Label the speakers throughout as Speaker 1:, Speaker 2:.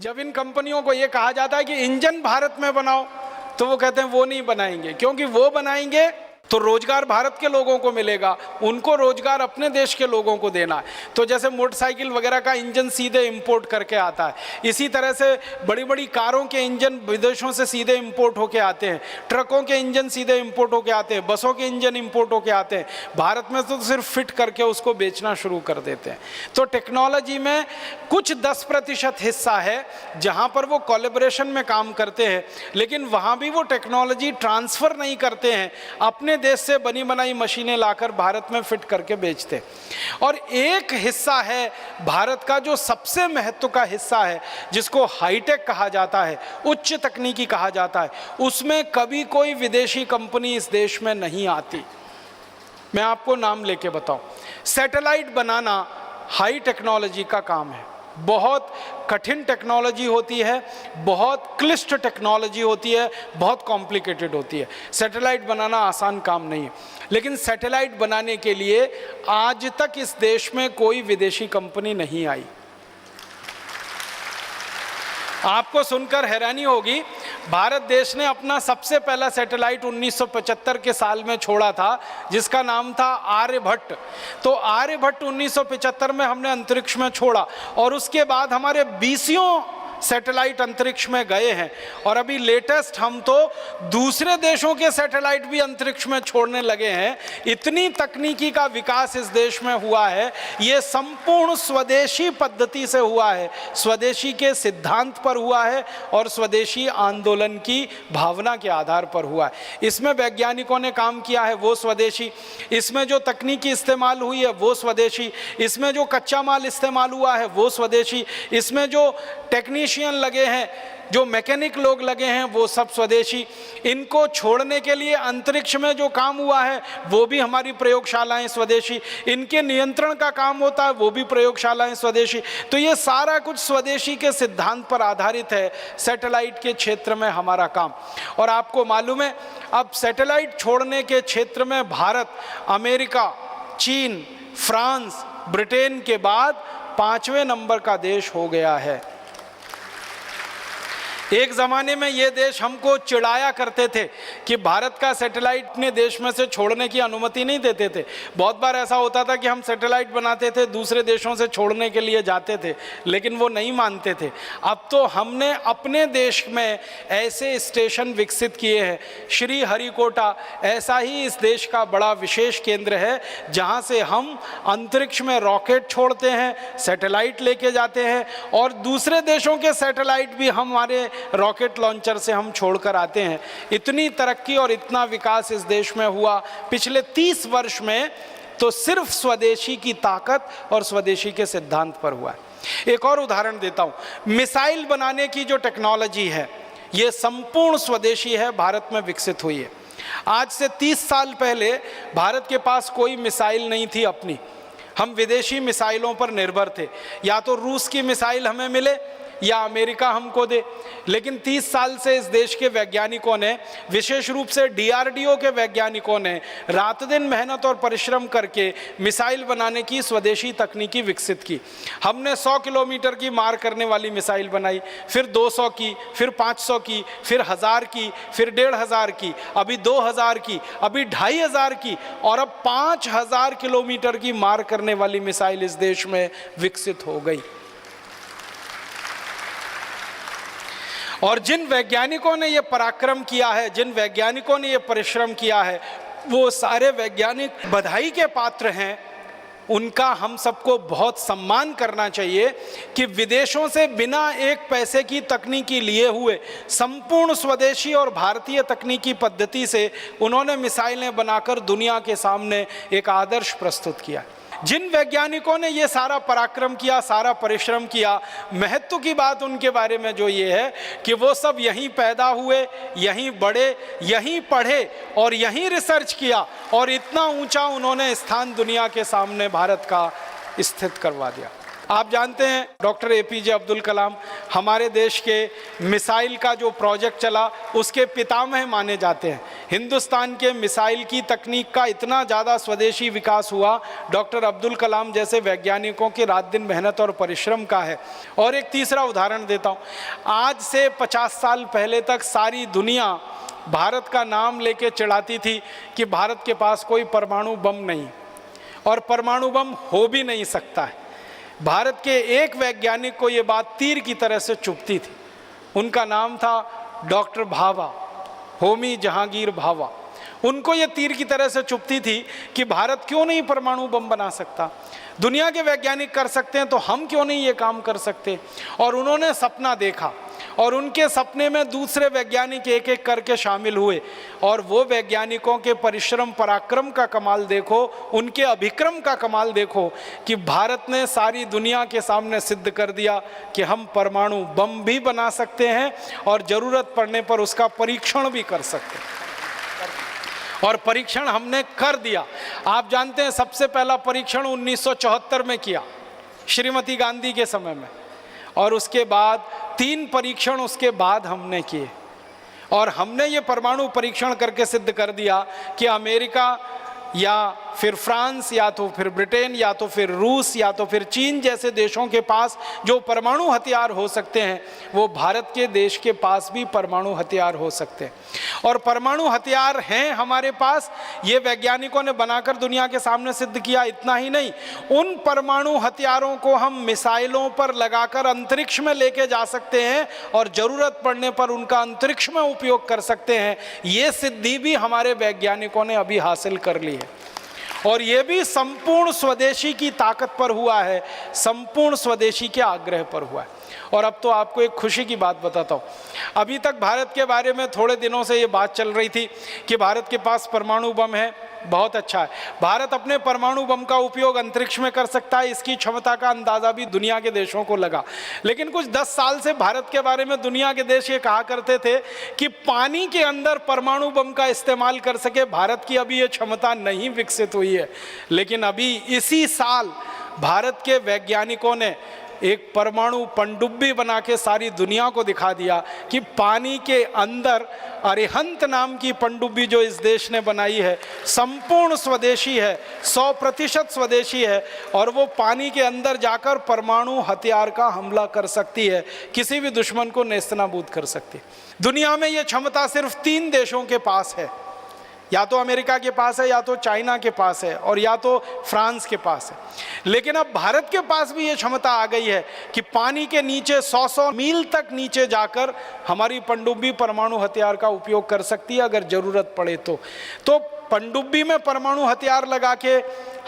Speaker 1: जब इन कंपनियों को ये कहा जाता है कि इंजन भारत में बनाओ, तो वो कहते हैं वो नहीं बनाएंगे, क्योंकि वो बनाएंगे तो रोजगार भारत के लोगों को मिलेगा, उनको रोजगार अपने देश के लोगों को देना है। तो जैसे मोटरसाइकिल वगैरह का इंजन सीधे इंपोर्ट करके आता है, इसी तरह से बड़ी बड़ी कारों के इंजन विदेशों से सीधे इंपोर्ट होके आते हैं, ट्रकों के इंजन सीधे इंपोर्ट होके आते हैं, बसों के इंजन इंपोर्ट होके आते हैं। भारत में तो सिर्फ फिट करके उसको बेचना शुरू कर देते हैं। तो टेक्नोलॉजी में कुछ 10% हिस्सा है जहाँ पर वो कोलैबोरेशन में काम करते हैं, लेकिन वहाँ भी वो टेक्नोलॉजी ट्रांसफ़र नहीं करते हैं, अपने देश से बनी बनाई मशीनें लाकर भारत में फिट करके बेचते। और एक हिस्सा है भारत का जो सबसे महत्व का हिस्सा है, जिसको हाईटेक कहा जाता है, उच्च तकनीकी कहा जाता है, उसमें कभी कोई विदेशी कंपनी इस देश में नहीं आती। मैं आपको नाम लेके बताऊं, सैटेलाइट बनाना हाई टेक्नोलॉजी का काम है, बहुत कठिन टेक्नोलॉजी होती है, बहुत क्लिष्ट टेक्नोलॉजी होती है, बहुत कॉम्प्लिकेटेड होती है। सैटेलाइट बनाना आसान काम नहीं है, लेकिन सैटेलाइट बनाने के लिए आज तक इस देश में कोई विदेशी कंपनी नहीं आई। आपको सुनकर हैरानी होगी, भारत देश ने अपना सबसे पहला सैटेलाइट 1975 के साल में छोड़ा था, जिसका नाम था आर्यभट्ट। तो आर्यभट्ट 1975 में हमने अंतरिक्ष में छोड़ा, और उसके बाद हमारे 20 सैटेलाइट अंतरिक्ष में गए हैं, और अभी लेटेस्ट हम तो दूसरे देशों के सैटेलाइट भी अंतरिक्ष में छोड़ने लगे हैं। इतनी तकनीकी का विकास इस देश में हुआ है, ये संपूर्ण स्वदेशी पद्धति से हुआ है, स्वदेशी के सिद्धांत पर हुआ है और स्वदेशी आंदोलन की भावना के आधार पर हुआ है। इसमें वैज्ञानिकों ने काम किया है वो स्वदेशी, इसमें जो तकनीकी इस्तेमाल हुई है वो स्वदेशी, इसमें जो कच्चा माल इस्तेमाल हुआ है वो स्वदेशी, इसमें जो टेक्नीशियन लगे हैं, जो मैकेनिक लोग लगे हैं, वो सब स्वदेशी। इनको छोड़ने के लिए अंतरिक्ष में जो काम हुआ है वो भी हमारी प्रयोगशालाएं स्वदेशी, इनके नियंत्रण का काम होता है वो भी प्रयोगशालाएं स्वदेशी। तो ये सारा कुछ स्वदेशी के सिद्धांत पर आधारित है सैटेलाइट के क्षेत्र में हमारा काम। और आपको मालूम है, अब सैटेलाइट छोड़ने के क्षेत्र में भारत अमेरिका, चीन, फ्रांस, ब्रिटेन के बाद 5वें नंबर का देश हो गया है। एक ज़माने में ये देश हमको चिढ़ाया करते थे कि भारत का सैटेलाइट अपने देश में से छोड़ने की अनुमति नहीं देते थे। बहुत बार ऐसा होता था कि हम सैटेलाइट बनाते थे, दूसरे देशों से छोड़ने के लिए जाते थे, लेकिन वो नहीं मानते थे। अब तो हमने अपने देश में ऐसे स्टेशन विकसित किए हैं। श्रीहरिकोटा ऐसा ही इस देश का बड़ा विशेष केंद्र है, जहाँ से हम अंतरिक्ष में रॉकेट छोड़ते हैं, सैटेलाइट लेके जाते हैं, और दूसरे देशों के सैटेलाइट भी हमारे रॉकेट लॉन्चर से हम छोड़कर आते हैं। इतनी तरक्की और इतना विकास इस देश में हुआ पिछले 30 वर्ष में, तो सिर्फ स्वदेशी की ताकत और स्वदेशी के सिद्धांत पर हुआ है। एक और उदाहरण देता हूं, मिसाइल बनाने की जो टेक्नोलॉजी है ये संपूर्ण स्वदेशी है, भारत में विकसित हुई है। आज से 30 साल पहले भारत के पास कोई मिसाइल नहीं थी अपनी, हम विदेशी मिसाइलों पर निर्भर थे, या तो रूस की मिसाइल हमें मिले या अमेरिका हमको दे। लेकिन 30 साल से इस देश के वैज्ञानिकों ने, विशेष रूप से DRDO के वैज्ञानिकों ने रात दिन मेहनत और परिश्रम करके मिसाइल बनाने की स्वदेशी तकनीकी विकसित की। हमने 100 किलोमीटर की मार करने वाली मिसाइल बनाई, फिर 200 की, फिर 500 की, फिर 1000 की, फिर 1500 की, अभी 2000 की, अभी 2500 की, और अब 5000 किलोमीटर की मार करने वाली मिसाइल इस देश में विकसित हो गई। और जिन वैज्ञानिकों ने ये पराक्रम किया है, जिन वैज्ञानिकों ने ये परिश्रम किया है, वो सारे वैज्ञानिक बधाई के पात्र हैं। उनका हम सबको बहुत सम्मान करना चाहिए कि विदेशों से बिना एक पैसे की तकनीकी लिए हुए संपूर्ण स्वदेशी और भारतीय तकनीकी पद्धति से उन्होंने मिसाइलें बनाकर दुनिया के सामने एक आदर्श प्रस्तुत किया। जिन वैज्ञानिकों ने ये सारा पराक्रम किया, सारा परिश्रम किया, महत्व की बात उनके बारे में जो ये है कि वो सब यहीं पैदा हुए, यहीं बढ़े, यहीं पढ़े और यहीं रिसर्च किया, और इतना ऊंचा उन्होंने स्थान दुनिया के सामने भारत का स्थित करवा दिया। आप जानते हैं डॉक्टर APJ अब्दुल कलाम हमारे देश के मिसाइल का जो प्रोजेक्ट चला उसके पितामह माने जाते हैं। हिंदुस्तान के मिसाइल की तकनीक का इतना ज़्यादा स्वदेशी विकास हुआ डॉक्टर अब्दुल कलाम जैसे वैज्ञानिकों की रात दिन मेहनत और परिश्रम का है। और एक तीसरा उदाहरण देता हूँ, आज से 50 साल पहले तक सारी दुनिया भारत का नाम लेके चिढ़ाती थी कि भारत के पास कोई परमाणु बम नहीं और परमाणु बम हो भी नहीं सकता है। भारत के एक वैज्ञानिक को ये बात तीर की तरह से चुभती थी, उनका नाम था डॉक्टर भाभा, होमी जहांगीर भाभा। उनको ये तीर की तरह से चुभती थी कि भारत क्यों नहीं परमाणु बम बना सकता, दुनिया के वैज्ञानिक कर सकते हैं तो हम क्यों नहीं ये काम कर सकते। और उन्होंने सपना देखा और उनके सपने में दूसरे वैज्ञानिक एक एक करके शामिल हुए और वो वैज्ञानिकों के परिश्रम पराक्रम का कमाल देखो, उनके अभिक्रम का कमाल देखो कि भारत ने सारी दुनिया के सामने सिद्ध कर दिया कि हम परमाणु बम भी बना सकते हैं और ज़रूरत पड़ने पर उसका परीक्षण भी कर सकते हैं। और परीक्षण हमने कर दिया। आप जानते हैं सबसे पहला परीक्षण 1974 में किया श्रीमती गांधी के समय में, और उसके बाद 3 परीक्षण उसके बाद हमने किए और हमने ये परमाणु परीक्षण करके सिद्ध कर दिया कि अमेरिका या फिर फ्रांस या तो फिर ब्रिटेन या तो फिर रूस या तो फिर चीन जैसे देशों के पास जो परमाणु हथियार हो सकते हैं, वो भारत के देश के पास भी परमाणु हथियार हो सकते हैं। और परमाणु हथियार हैं हमारे पास, ये वैज्ञानिकों ने बनाकर दुनिया के सामने सिद्ध किया। इतना ही नहीं, उन परमाणु हथियारों को हम मिसाइलों पर लगाकर अंतरिक्ष में लेके जा सकते हैं और ज़रूरत पड़ने पर उनका अंतरिक्ष में उपयोग कर सकते हैं। ये सिद्धि भी हमारे वैज्ञानिकों ने अभी हासिल कर ली है और ये भी संपूर्ण स्वदेशी की ताकत पर हुआ है, संपूर्ण स्वदेशी के आग्रह पर हुआ है। और अब तो आपको एक खुशी की बात बताता हूँ, अभी तक भारत के बारे में थोड़े दिनों से ये बात चल रही थी कि भारत के पास परमाणु बम है, बहुत अच्छा है, भारत अपने परमाणु बम का उपयोग अंतरिक्ष में कर सकता है, इसकी क्षमता का अंदाज़ा भी दुनिया के देशों को लगा। लेकिन कुछ 10 साल से भारत के बारे में दुनिया के देश ये कहा करते थे कि पानी के अंदर परमाणु बम का इस्तेमाल कर सके, भारत की अभी ये क्षमता नहीं विकसित हुई है। लेकिन अभी इसी साल भारत के वैज्ञानिकों ने एक परमाणु पनडुब्बी बना के सारी दुनिया को दिखा दिया कि पानी के अंदर अरिहंत नाम की पनडुब्बी जो इस देश ने बनाई है संपूर्ण स्वदेशी है, 100% स्वदेशी है और वो पानी के अंदर जाकर परमाणु हथियार का हमला कर सकती है, किसी भी दुश्मन को नेस्तनाबूद कर सकती है। दुनिया में ये क्षमता सिर्फ 3 देशों के पास है, या तो अमेरिका के पास है, या तो चाइना के पास है और या तो फ्रांस के पास है। लेकिन अब भारत के पास भी ये क्षमता आ गई है कि पानी के नीचे 100 मील तक नीचे जाकर हमारी पनडुब्बी परमाणु हथियार का उपयोग कर सकती है अगर ज़रूरत पड़े तो पनडुब्बी में परमाणु हथियार लगा के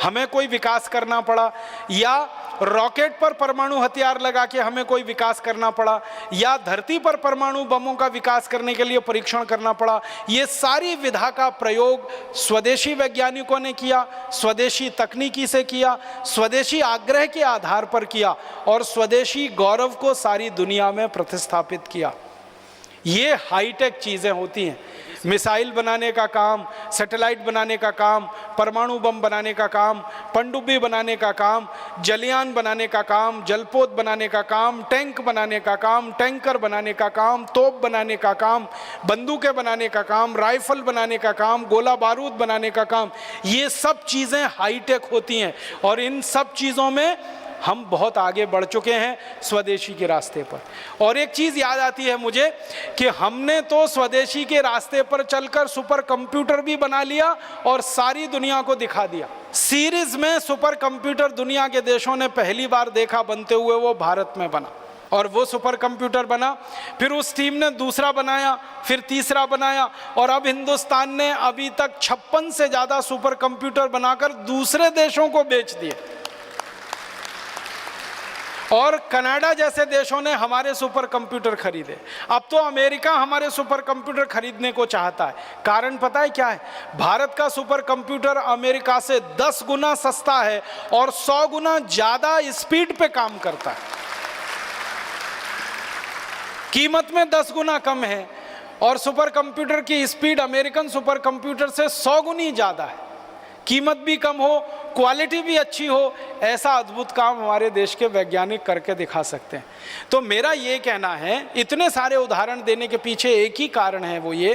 Speaker 1: हमें कोई विकास करना पड़ा, या रॉकेट पर परमाणु हथियार लगा के हमें कोई विकास करना पड़ा, या धरती पर परमाणु बमों का विकास करने के लिए परीक्षण करना पड़ा, ये सारी विधा का प्रयोग स्वदेशी वैज्ञानिकों ने किया, स्वदेशी तकनीकी से किया, स्वदेशी आग्रह के आधार पर किया और स्वदेशी गौरव को सारी दुनिया में प्रतिस्थापित किया। ये हाईटेक चीज़ें होती हैं, मिसाइल बनाने का काम, सैटेलाइट बनाने का काम, परमाणु बम बनाने का काम, पनडुब्बी बनाने का काम, जलयान बनाने का काम, जलपोत बनाने का काम, टैंक बनाने का काम, टैंकर बनाने का काम, तोप बनाने का काम, बंदूकें बनाने का काम, राइफल बनाने का काम, गोला बारूद बनाने का काम, ये सब चीज़ें हाईटेक होती हैं और इन सब चीज़ों में हम बहुत आगे बढ़ चुके हैं स्वदेशी के रास्ते पर। और एक चीज़ याद आती है मुझे कि हमने तो स्वदेशी के रास्ते पर चलकर सुपर कंप्यूटर भी बना लिया और सारी दुनिया को दिखा दिया। सीरीज में सुपर कंप्यूटर दुनिया के देशों ने पहली बार देखा बनते हुए, वो भारत में बना और वो सुपर कंप्यूटर बना, फिर उस टीम ने दूसरा बनाया, फिर तीसरा बनाया और अब हिंदुस्तान ने अभी तक 56 से ज़्यादा सुपर कंप्यूटर बनाकर दूसरे देशों को बेच दिए और कनाडा जैसे देशों ने हमारे सुपर कंप्यूटर खरीदे। अब तो अमेरिका हमारे सुपर कंप्यूटर खरीदने को चाहता है। कारण पता है क्या है? भारत का सुपर कंप्यूटर अमेरिका से 10 गुना सस्ता है और 100 गुना ज़्यादा स्पीड पे काम करता है। कीमत में 10 गुना कम है और सुपर कंप्यूटर की स्पीड अमेरिकन सुपर कंप्यूटर से 100 गुनी ज़्यादा है। कीमत भी कम हो, क्वालिटी भी अच्छी हो, ऐसा अद्भुत काम हमारे देश के वैज्ञानिक करके दिखा सकते हैं। तो मेरा ये कहना है, इतने सारे उदाहरण देने के पीछे एक ही कारण है, वो ये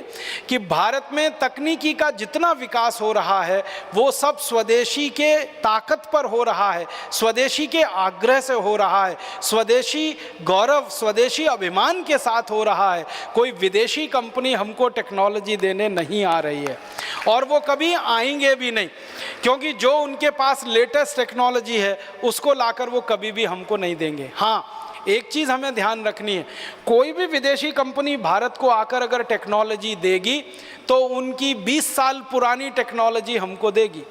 Speaker 1: कि भारत में तकनीकी का जितना विकास हो रहा है वो सब स्वदेशी के ताकत पर हो रहा है, स्वदेशी के आग्रह से हो रहा है, स्वदेशी गौरव, स्वदेशी अभिमान के साथ हो रहा है। कोई विदेशी कंपनी हमको टेक्नोलॉजी देने नहीं आ रही है और वो कभी आएंगे भी नहीं, क्योंकि जो उनके पास लेटेस्ट टेक्नोलॉजी है उसको लाकर वो कभी भी हमको नहीं देंगे। हाँ, एक चीज़ हमें ध्यान रखनी है, कोई भी विदेशी कंपनी भारत को आकर अगर टेक्नोलॉजी देगी तो उनकी 20 साल पुरानी टेक्नोलॉजी हमको देगी,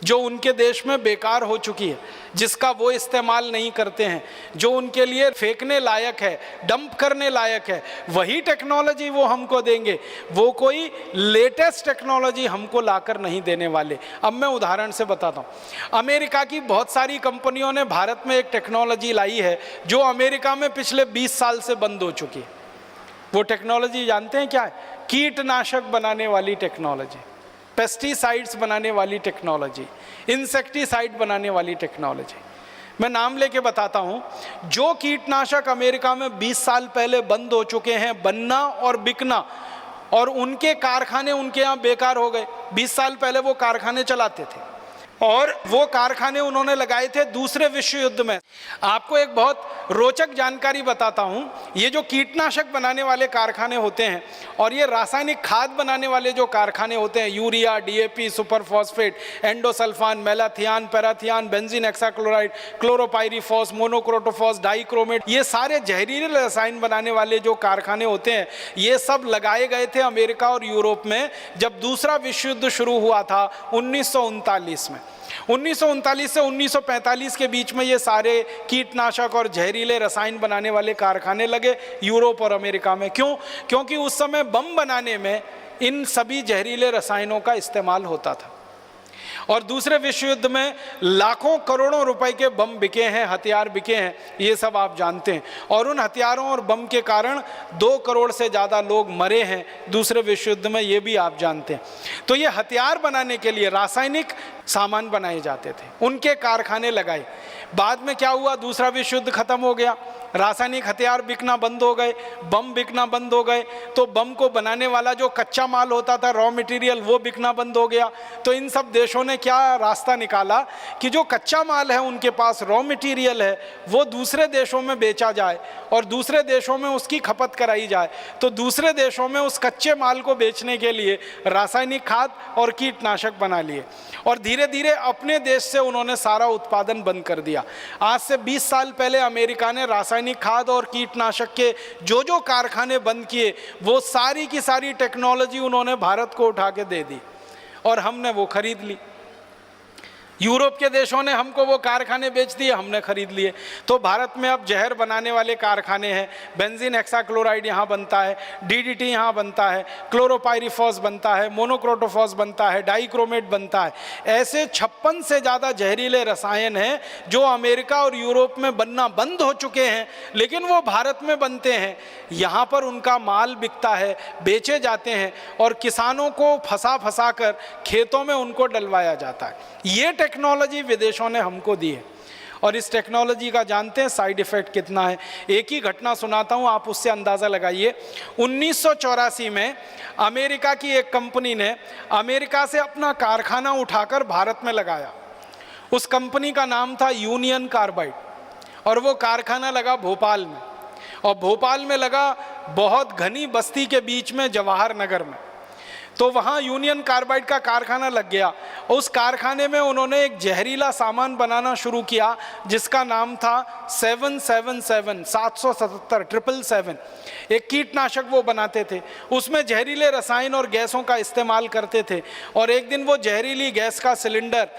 Speaker 1: जो उनके देश में बेकार हो चुकी है, जिसका वो इस्तेमाल नहीं करते हैं, जो उनके लिए फेंकने लायक है, डंप करने लायक है, वही टेक्नोलॉजी वो हमको देंगे। वो कोई लेटेस्ट टेक्नोलॉजी हमको लाकर नहीं देने वाले। अब मैं उदाहरण से बताता हूँ। अमेरिका की बहुत सारी कंपनियों ने भारत में एक टेक्नोलॉजी लाई है जो अमेरिका में पिछले 20 साल से बंद हो चुकी है। वो टेक्नोलॉजी जानते हैं क्या है? कीटनाशक बनाने वाली टेक्नोलॉजी, पेस्टिसाइड्स बनाने वाली टेक्नोलॉजी, इंसेक्टिसाइड बनाने वाली टेक्नोलॉजी। मैं नाम लेके बताता हूँ। जो कीटनाशक अमेरिका में 20 साल पहले बंद हो चुके हैं बनना और बिकना, और उनके कारखाने उनके यहाँ बेकार हो गए। 20 साल पहले वो कारखाने चलाते थे और वो कारखाने उन्होंने लगाए थे दूसरे विश्व युद्ध में। आपको एक बहुत रोचक जानकारी बताता हूँ। ये जो कीटनाशक बनाने वाले कारखाने होते हैं और ये रासायनिक खाद बनाने वाले जो कारखाने होते हैं, urea, DAP, super phosphate, endosulfan, malathion, parathion, benzene hexachloride, chlorpyrifos, monocrotophos, dichromate, ये सारे जहरीले रसायन बनाने वाले जो कारखाने होते हैं, ये सब लगाए गए थे अमेरिका और यूरोप में जब दूसरा विश्व युद्ध शुरू हुआ था 1939 में। 1939 से 1945 के बीच में ये सारे कीटनाशक और जहरीले रसायन बनाने वाले कारखाने लगे यूरोप और अमेरिका में। क्यों? क्योंकि उस समय बम बनाने में इन सभी जहरीले रसायनों का इस्तेमाल होता था और दूसरे विश्व युद्ध में लाखों करोड़ों रुपए के बम बिके हैं, हथियार बिके हैं, ये सब आप जानते हैं। और उन हथियारों और बम के कारण 2 करोड़ से ज़्यादा लोग मरे हैं दूसरे विश्व युद्ध में, ये भी आप जानते हैं। तो ये हथियार बनाने के लिए रासायनिक सामान बनाए जाते थे, उनके कारखाने लगाए। बाद में क्या हुआ? दूसरा विश्व युद्ध खत्म हो गया, रासायनिक हथियार बिकना बंद हो गए, बम बिकना बंद हो गए, तो बम को बनाने वाला जो कच्चा माल होता था, रॉ मटेरियल, वो बिकना बंद हो गया। तो इन सब देशों ने क्या रास्ता निकाला कि जो कच्चा माल है, उनके पास रॉ मटेरियल है, वो दूसरे देशों में बेचा जाए और दूसरे देशों में उसकी खपत कराई जाए। तो दूसरे देशों में उस कच्चे माल को बेचने के लिए रासायनिक खाद और कीटनाशक बना लिए और धीरे धीरे अपने देश से उन्होंने सारा उत्पादन बंद कर दिया। आज से 20 साल पहले अमेरिका ने रासायनिक खाद और कीटनाशक के जो कारखाने बंद किए, वो सारी की सारी टेक्नोलॉजी उन्होंने भारत को उठा के दे दी और हमने वो खरीद ली। यूरोप के देशों ने हमको वो कारखाने बेच दिए, हमने खरीद लिए। तो भारत में अब जहर बनाने वाले कारखाने हैं, बेंजीन हेक्साक्लोराइड यहाँ बनता है, डीडीटी यहाँ बनता है, क्लोरोपाइरीफॉस बनता है, मोनोक्रोटोफॉस बनता है, डाइक्रोमेट बनता है। ऐसे 56 से ज़्यादा जहरीले रसायन हैं जो अमेरिका और यूरोप में बनना बंद हो चुके हैं, लेकिन वो भारत में बनते हैं। यहाँ पर उनका माल बिकता है, बेचे जाते हैं और किसानों को फंसा कर खेतों में उनको डलवाया जाता है। ये टेक्नोलॉजी विदेशों ने हमको दी है और इस टेक्नोलॉजी का जानते हैं साइड इफेक्ट कितना है। एक ही घटना सुनाता हूँ, आप उससे अंदाज़ा लगाइए। 1984 में अमेरिका की एक कंपनी ने अमेरिका से अपना कारखाना उठाकर भारत में लगाया। उस कंपनी का नाम था यूनियन कार्बाइड और वो कारखाना लगा भोपाल में, और भोपाल में लगा बहुत घनी बस्ती के बीच में, जवाहर नगर में। तो वहाँ यूनियन कार्बाइड का कारखाना लग गया। उस कारखाने में उन्होंने एक जहरीला सामान बनाना शुरू किया जिसका नाम था 777 एक कीटनाशक वो बनाते थे। उसमें जहरीले रसायन और गैसों का इस्तेमाल करते थे और एक दिन वो जहरीली गैस का सिलेंडर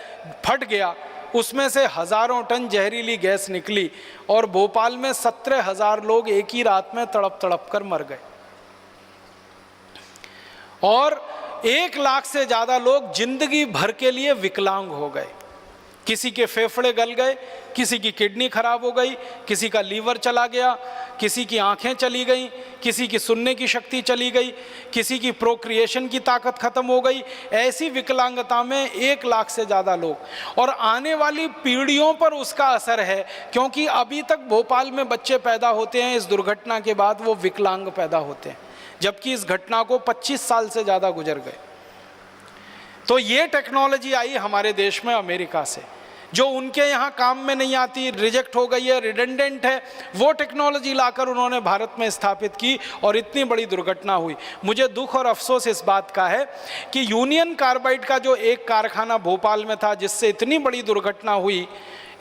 Speaker 1: फट गया, उसमें से हज़ारों टन जहरीली गैस निकली और भोपाल में 17,000 लोग एक ही रात में तड़प कर मर गए और 1 लाख से ज़्यादा लोग जिंदगी भर के लिए विकलांग हो गए। किसी के फेफड़े गल गए, किसी की किडनी खराब हो गई, किसी का लीवर चला गया, किसी की आंखें चली गई, किसी की सुनने की शक्ति चली गई, किसी की प्रोक्रिएशन की ताकत खत्म हो गई। ऐसी विकलांगता में 1 लाख से ज़्यादा लोग, और आने वाली पीढ़ियों पर उसका असर है, क्योंकि अभी तक भोपाल में बच्चे पैदा होते हैं, इस दुर्घटना के बाद वो विकलांग पैदा होते हैं, जबकि इस घटना को 25 साल से ज़्यादा गुजर गए। तो ये टेक्नोलॉजी आई हमारे देश में अमेरिका से, जो उनके यहाँ काम में नहीं आती, रिजेक्ट हो गई है, रिडेंडेंट है, वो टेक्नोलॉजी लाकर उन्होंने भारत में स्थापित की और इतनी बड़ी दुर्घटना हुई। मुझे दुख और अफसोस इस बात का है कि यूनियन कार्बाइड का जो एक कारखाना भोपाल में था, जिससे इतनी बड़ी दुर्घटना हुई,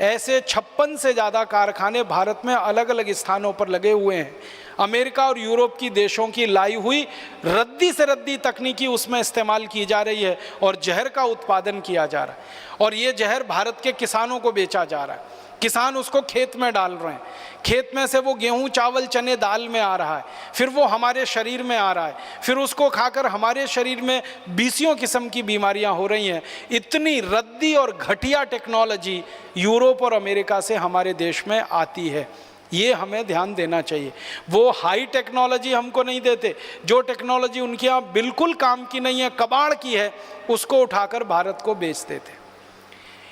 Speaker 1: ऐसे 56 से ज़्यादा कारखाने भारत में अलग अलग स्थानों पर लगे हुए हैं। अमेरिका और यूरोप की देशों की लाई हुई रद्दी से रद्दी तकनीकी उसमें इस्तेमाल की जा रही है और जहर का उत्पादन किया जा रहा है, और ये जहर भारत के किसानों को बेचा जा रहा है। किसान उसको खेत में डाल रहे हैं, खेत में से वो गेहूं, चावल, चने, दाल में आ रहा है, फिर वो हमारे शरीर में आ रहा है, फिर उसको खाकर हमारे शरीर में 20 किस्म की बीमारियां हो रही हैं। इतनी रद्दी और घटिया टेक्नोलॉजी यूरोप और अमेरिका से हमारे देश में आती है, ये हमें ध्यान देना चाहिए। वो हाई टेक्नोलॉजी हमको नहीं देते, जो टेक्नोलॉजी उनके यहाँ बिल्कुल काम की नहीं है, कबाड़ की है, उसको उठाकर भारत को बेच देते।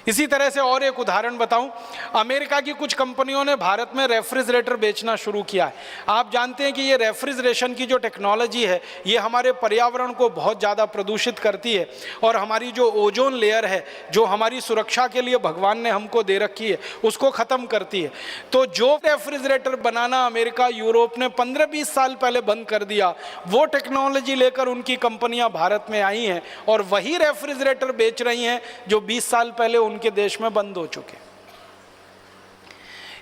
Speaker 1: इसी तरह से और एक उदाहरण बताऊं, अमेरिका की कुछ कंपनियों ने भारत में रेफ्रिजरेटर बेचना शुरू किया है। आप जानते हैं कि ये रेफ्रिजरेशन की जो टेक्नोलॉजी है, ये हमारे पर्यावरण को बहुत ज़्यादा प्रदूषित करती है, और हमारी जो ओजोन लेयर है, जो हमारी सुरक्षा के लिए भगवान ने हमको दे रखी है, उसको ख़त्म करती है। तो जो रेफ्रिजरेटर बनाना अमेरिका, यूरोप ने 15-20 साल पहले बंद कर दिया, वो टेक्नोलॉजी लेकर उनकी कंपनियाँ भारत में आई हैं और वही रेफ्रिजरेटर बेच रही हैं जो 20 साल पहले उनके देश में बंद हो चुके।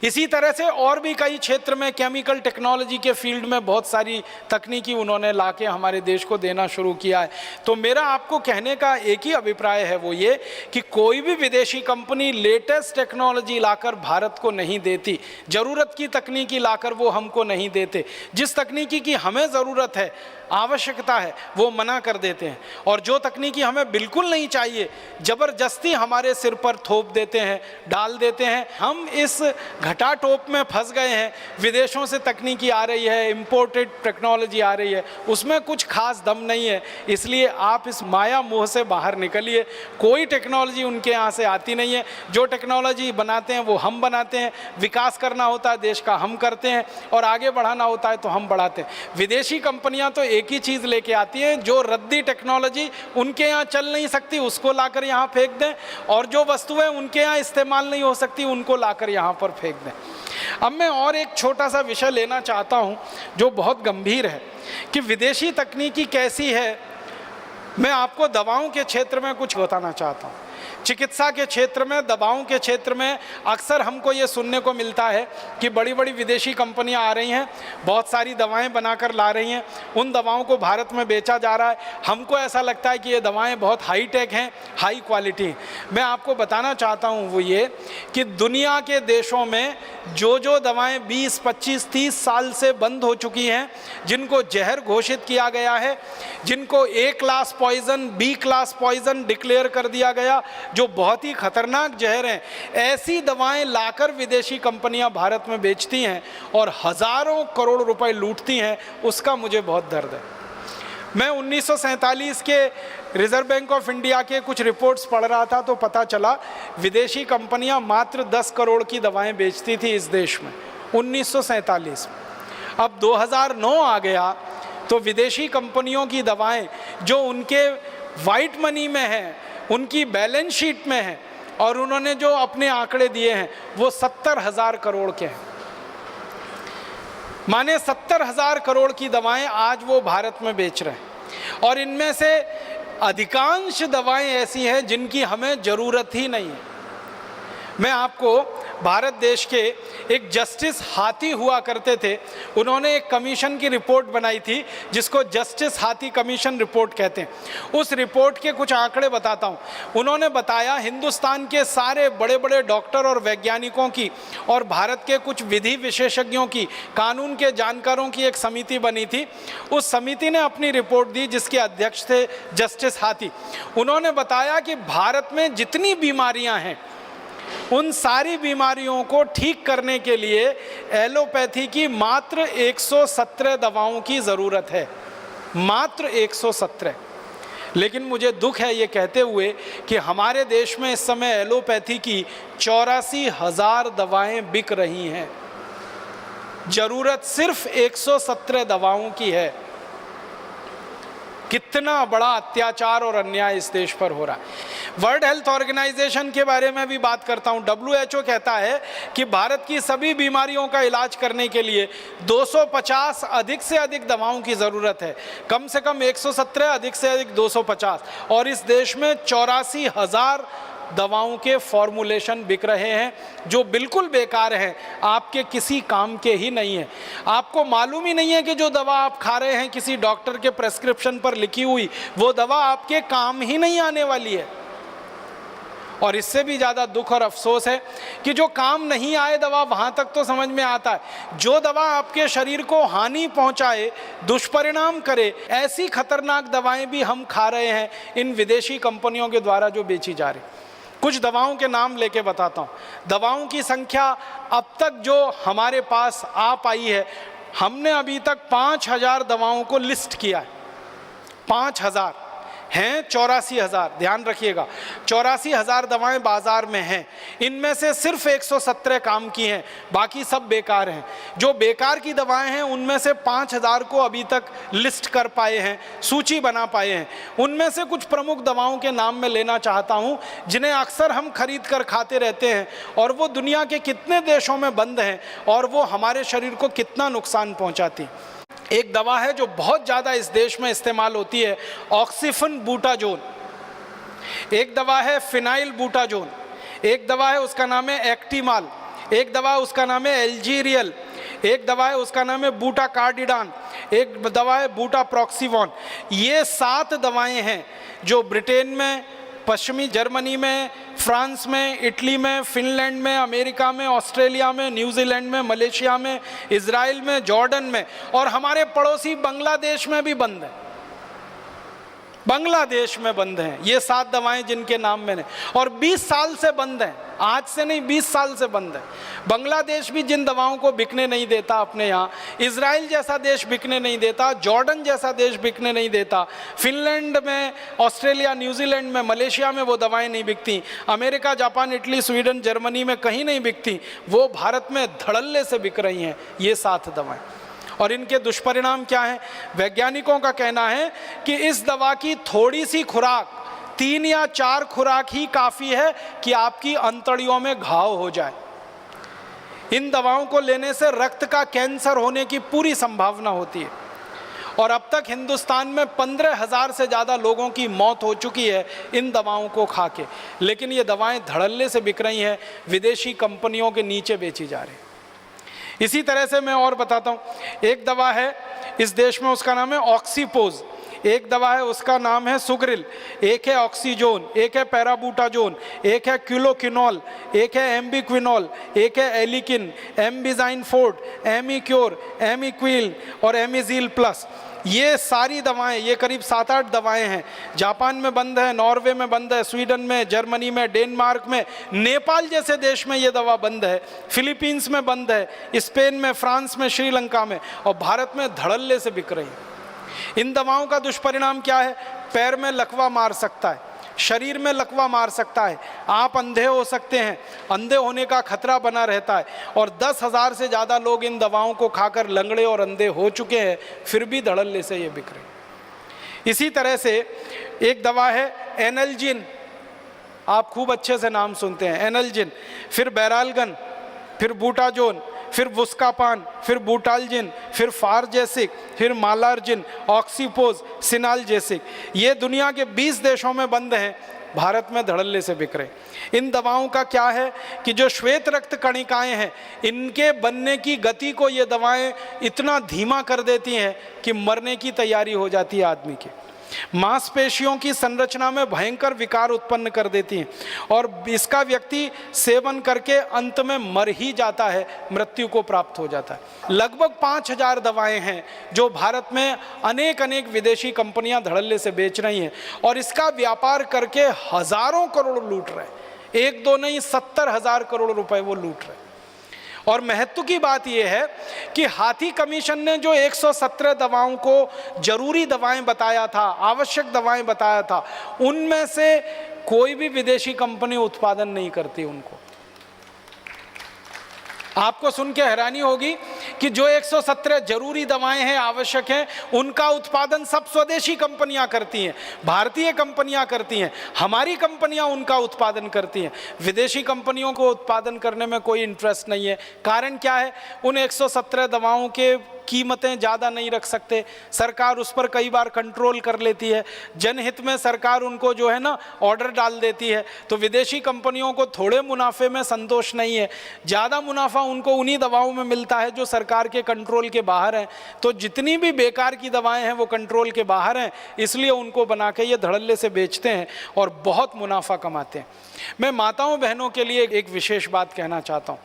Speaker 1: इसी तरह से और भी कई क्षेत्र में केमिकल टेक्नोलॉजी के फील्ड में बहुत सारी तकनीकी उन्होंने लाके हमारे देश को देना शुरू किया है। तो मेरा आपको कहने का एक ही अभिप्राय है, वो ये कि कोई भी विदेशी कंपनी लेटेस्ट टेक्नोलॉजी लाकर भारत को नहीं देती, ज़रूरत की तकनीकी लाकर वो हमको नहीं देते। जिस तकनीकी की हमें ज़रूरत है, आवश्यकता है, वो मना कर देते हैं, और जो तकनीकी हमें बिल्कुल नहीं चाहिए, ज़बरदस्ती हमारे सिर पर थोप देते हैं, डाल देते हैं। हम इस घटाटोप में फंस गए हैं। विदेशों से तकनीकी आ रही है, इंपोर्टेड टेक्नोलॉजी आ रही है, उसमें कुछ खास दम नहीं है। इसलिए आप इस माया मोह से बाहर निकलिए। कोई टेक्नोलॉजी उनके यहाँ से आती नहीं है। जो टेक्नोलॉजी बनाते हैं वो हम बनाते हैं। विकास करना होता है देश का, हम करते हैं, और आगे बढ़ाना होता है तो हम बढ़ाते हैं। विदेशी कंपनियां तो एक ही चीज़ लेके आती हैं, जो रद्दी टेक्नोलॉजी उनके यहाँ चल नहीं सकती उसको लाकर यहाँ फेंक दें, और जो वस्तुएं उनके यहाँ इस्तेमाल नहीं हो सकती उनको लाकर यहाँ पर फेंक दें। अब मैं और एक छोटा सा विषय लेना चाहता हूँ जो बहुत गंभीर है कि विदेशी तकनीकी कैसी है। मैं आपको दवाओं के क्षेत्र में कुछ बताना चाहता हूँ। चिकित्सा के क्षेत्र में, दवाओं के क्षेत्र में अक्सर हमको ये सुनने को मिलता है कि बड़ी बड़ी विदेशी कंपनियां आ रही हैं, बहुत सारी दवाएं बनाकर ला रही हैं, उन दवाओं को भारत में बेचा जा रहा है। हमको ऐसा लगता है कि ये दवाएं बहुत हाई टेक हैं, हाई क्वालिटी हैं। मैं आपको बताना चाहता हूँ वो ये कि दुनिया के देशों में जो जो दवाएँ 20, 25, 30 साल से बंद हो चुकी हैं, जिनको जहर घोषित किया गया है, जिनको A class poison, B class poison declare कर दिया गया, जो बहुत ही खतरनाक जहर हैं, ऐसी दवाएं लाकर विदेशी कंपनियां भारत में बेचती हैं और हजारों करोड़ रुपए लूटती हैं। उसका मुझे बहुत दर्द है। मैं 1947 के रिजर्व बैंक ऑफ इंडिया के कुछ रिपोर्ट्स पढ़ रहा था तो पता चला विदेशी कंपनियां मात्र 10 करोड़ की दवाएं बेचती थी इस देश में 1947 में। अब 2009 आ गया तो विदेशी कंपनियों की दवाएं जो उनके वाइट मनी में हैं, उनकी बैलेंस शीट में है, और उन्होंने जो अपने आंकड़े दिए हैं वो 70,000 करोड़ के हैं। माने 70,000 करोड़ की दवाएं आज वो भारत में बेच रहे हैं, और इनमें से अधिकांश दवाएं ऐसी हैं जिनकी हमें ज़रूरत ही नहीं है। मैं आपको भारत देश के एक जस्टिस हाथी हुआ करते थे, उन्होंने एक कमीशन की रिपोर्ट बनाई थी जिसको जस्टिस हाथी कमीशन रिपोर्ट कहते हैं। उस रिपोर्ट के कुछ आंकड़े बताता हूँ। उन्होंने बताया हिंदुस्तान के सारे बड़े बड़े डॉक्टर और वैज्ञानिकों की और भारत के कुछ विधि विशेषज्ञों की, कानून के जानकारों की एक समिति बनी थी। उस समिति ने अपनी रिपोर्ट दी जिसके अध्यक्ष थे जस्टिस हाथी। उन्होंने बताया कि भारत में जितनी बीमारियाँ हैं उन सारी बीमारियों को ठीक करने के लिए एलोपैथी की मात्र 117 दवाओं की ज़रूरत है, मात्र 117। लेकिन मुझे दुख है ये कहते हुए कि हमारे देश में इस समय एलोपैथी की 84,000 दवाएं बिक रही हैं, ज़रूरत सिर्फ 117 दवाओं की है। कितना बड़ा अत्याचार और अन्याय इस देश पर हो रहा है। वर्ल्ड हेल्थ ऑर्गेनाइजेशन के बारे में भी बात करता हूं। WHO कहता है कि भारत की सभी बीमारियों का इलाज करने के लिए 250 अधिक से अधिक दवाओं की ज़रूरत है, कम से कम 117, अधिक से अधिक 250, और इस देश में 84,000 दवाओं के फॉर्मुलेशन बिक रहे हैं जो बिल्कुल बेकार हैं, आपके किसी काम के ही नहीं है। आपको मालूम ही नहीं है कि जो दवा आप खा रहे हैं किसी डॉक्टर के प्रेस्क्रिप्शन पर लिखी हुई, वो दवा आपके काम ही नहीं आने वाली है। और इससे भी ज़्यादा दुख और अफसोस है कि जो काम नहीं आए दवा, वहाँ तक तो समझ में आता है, जो दवा आपके शरीर को हानि पहुँचाए, दुष्परिणाम करे, ऐसी खतरनाक दवाएं भी हम खा रहे हैं इन विदेशी कंपनियों के द्वारा जो बेची जा रही। कुछ दवाओं के नाम लेके बताता हूँ। दवाओं की संख्या अब तक जो हमारे पास आ पाई है, हमने अभी तक 5,000 दवाओं को लिस्ट किया है। 5,000 हैं, 84,000, ध्यान रखिएगा, 84,000 दवाएं बाजार में हैं। इनमें से सिर्फ 117 काम की हैं, बाकी सब बेकार हैं। जो बेकार की दवाएं हैं उनमें से 5,000 को अभी तक लिस्ट कर पाए हैं, सूची बना पाए हैं। उनमें से कुछ प्रमुख दवाओं के नाम मैं लेना चाहता हूं, जिन्हें अक्सर हम खरीद कर खाते रहते हैं, और वो दुनिया के कितने देशों में बंद हैं और वो हमारे शरीर को कितना नुकसान पहुँचाती। एक दवा है जो बहुत ज़्यादा इस देश में इस्तेमाल होती है, ऑक्सीफन बूटाजोन। एक दवा है फिनाइल बूटाजोन। एक दवा है उसका नाम है एक्टिमाल। एक दवा उसका नाम है एल्जीरियल। एक दवा है उसका नाम है बूटा कार्डिडान। एक दवा है बूटा प्रॉक्सीवॉन। ये 7 दवाएं हैं जो ब्रिटेन में, पश्चिमी जर्मनी में, फ्रांस में, इटली में, फिनलैंड में, अमेरिका में, ऑस्ट्रेलिया में, न्यूजीलैंड में, मलेशिया में, इजराइल में, जॉर्डन में, और हमारे पड़ोसी बांग्लादेश में भी बंद है। बांग्लादेश में बंद हैं ये 7 दवाएं जिनके नाम मैंने, और 20 साल से बंद हैं, आज से नहीं 20 साल से बंद है। बांग्लादेश भी जिन दवाओं को बिकने नहीं देता अपने यहाँ, इजराइल जैसा देश बिकने नहीं देता, जॉर्डन जैसा देश बिकने नहीं देता, फिनलैंड में, ऑस्ट्रेलिया, न्यूजीलैंड में, मलेशिया में वो दवाएं नहीं बिकती, America, Japan, Italy, Sweden, Germany में कहीं नहीं बिकती, वो भारत में धड़ल्ले से बिक रही हैं ये 7 दवाएं। और इनके दुष्परिणाम क्या हैं? वैज्ञानिकों का कहना है कि इस दवा की थोड़ी सी खुराक, 3 या 4 खुराक ही काफ़ी है कि आपकी अंतड़ियों में घाव हो जाए। इन दवाओं को लेने से रक्त का कैंसर होने की पूरी संभावना होती है। और अब तक हिंदुस्तान में 15,000 से ज़्यादा लोगों की मौत हो चुकी है इन दवाओं को खा के। लेकिन ये दवाएं धड़ल्ले से बिक रही हैं, विदेशी कंपनियों के नीचे बेची जा रही। इसी तरह से मैं और बताता हूँ। एक दवा है इस देश में, उसका नाम है ऑक्सीपोज। एक दवा है उसका नाम है सुग्रिल। एक है ऑक्सीजोन, एक है पैराबूटाजोन, एक है क्यूलोकिनोल, एक है एम्बिक्विनोल, एक है एलिकिन, एम्बिजाइन फोर्ट, एमिक्योर, एमिक्विल और एमिजील प्लस। ये सारी दवाएं, ये करीब 7-8 दवाएं हैं। जापान में बंद है, नॉर्वे में बंद है, स्वीडन में, जर्मनी में, डेनमार्क में, नेपाल जैसे देश में ये दवा बंद है, फिलीपींस में बंद है, स्पेन में, फ्रांस में, श्रीलंका में, और भारत में धड़ल्ले से बिक रही है। इन दवाओं का दुष्परिणाम क्या है? पैर में लकवा मार सकता है, शरीर में लकवा मार सकता है, आप अंधे हो सकते हैं, अंधे होने का खतरा बना रहता है, और 10,000 से ज़्यादा लोग इन दवाओं को खाकर लंगड़े और अंधे हो चुके हैं, फिर भी धड़ल्ले से ये बिक रहे। इसी तरह से एक दवा है एनल्जिन, आप खूब अच्छे से नाम सुनते हैं, एनल्जिन, फिर बैरालगन, फिर बूटाजोन, फिर बुस्कापान, फिर बूटालजिन, फिर फारजेसिक, फिर मालार्जिन, ऑक्सीपोज, सिनालजेसिक। ये दुनिया के 20 देशों में बंद हैं, भारत में धड़ल्ले से बिक रहे। इन दवाओं का क्या है कि जो श्वेत रक्त कणिकाएं हैं, इनके बनने की गति को ये दवाएं इतना धीमा कर देती हैं कि मरने की तैयारी हो जाती है आदमी की। मांसपेशियों की संरचना में भयंकर विकार उत्पन्न कर देती हैं, और इसका व्यक्ति सेवन करके अंत में मर ही जाता है, मृत्यु को प्राप्त हो जाता है। लगभग 5,000 दवाएं हैं जो भारत में अनेक विदेशी कंपनियां धड़ल्ले से बेच रही हैं, और इसका व्यापार करके हजारों करोड़ लूट रहे हैं। एक दो नहीं, 70,000 करोड़ रुपए वो लूट रहे। और महत्व की बात यह है कि हाथी कमीशन ने जो 117 दवाओं को जरूरी दवाएं बताया था, आवश्यक दवाएं बताया था, उनमें से कोई भी विदेशी कंपनी उत्पादन नहीं करती उनको। आपको सुन के हैरानी होगी कि जो 117 जरूरी दवाएं हैं, आवश्यक हैं, उनका उत्पादन सब स्वदेशी कंपनियां करती हैं, भारतीय कंपनियां करती हैं, हमारी कंपनियां उनका उत्पादन करती हैं। विदेशी कंपनियों को उत्पादन करने में कोई इंटरेस्ट नहीं है। कारण क्या है? उन 117 दवाओं के कीमतें ज़्यादा नहीं रख सकते, सरकार उस पर कई बार कंट्रोल कर लेती है, जनहित में सरकार उनको जो है ना ऑर्डर डाल देती है। तो विदेशी कंपनियों को थोड़े मुनाफे में संतोष नहीं है, ज़्यादा मुनाफा उनको उन्हीं दवाओं में मिलता है जो सरकार के कंट्रोल के बाहर हैं। तो जितनी भी बेकार की दवाएं हैं वो कंट्रोल के बाहर हैं, इसलिए उनको बना के ये धड़ल्ले से बेचते हैं और बहुत मुनाफा कमाते हैं। मैं माताओं बहनों के लिए एक विशेष बात कहना चाहता हूँ।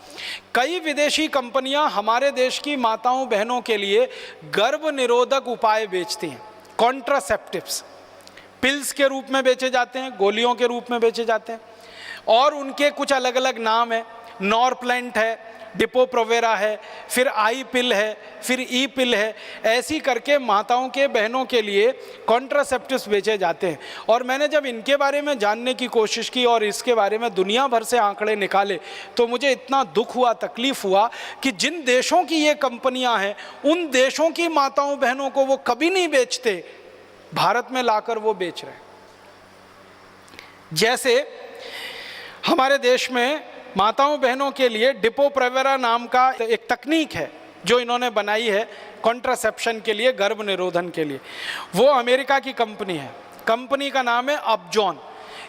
Speaker 1: कई विदेशी कंपनियां हमारे देश की माताओं बहनों के लिए गर्भ निरोधक उपाय बेचती हैं, कॉन्ट्रासेप्टिव्स, पिल्स के रूप में बेचे जाते हैं, गोलियों के रूप में बेचे जाते हैं, और उनके कुछ अलग अलग नाम है। नॉरप्लेंट है, डिपो-प्रोवेरा है, फिर आई पिल है, फिर ई पिल है। ऐसी करके माताओं के बहनों के लिए कॉन्ट्रासेप्टिव्स बेचे जाते हैं। और मैंने जब इनके बारे में जानने की कोशिश की और इसके बारे में दुनिया भर से आंकड़े निकाले तो मुझे इतना दुख हुआ, तकलीफ हुआ कि जिन देशों की ये कंपनियां हैं उन देशों की माताओं बहनों को वो कभी नहीं बेचते, भारत में लाकर वो बेच रहे हैं। जैसे हमारे देश में माताओं बहनों के लिए डिपो-प्रोवेरा नाम का एक तकनीक है जो इन्होंने बनाई है कॉन्ट्रासेप्शन के लिए, गर्भ निरोधन के लिए। वो अमेरिका की कंपनी है, कंपनी का नाम है अपजॉन।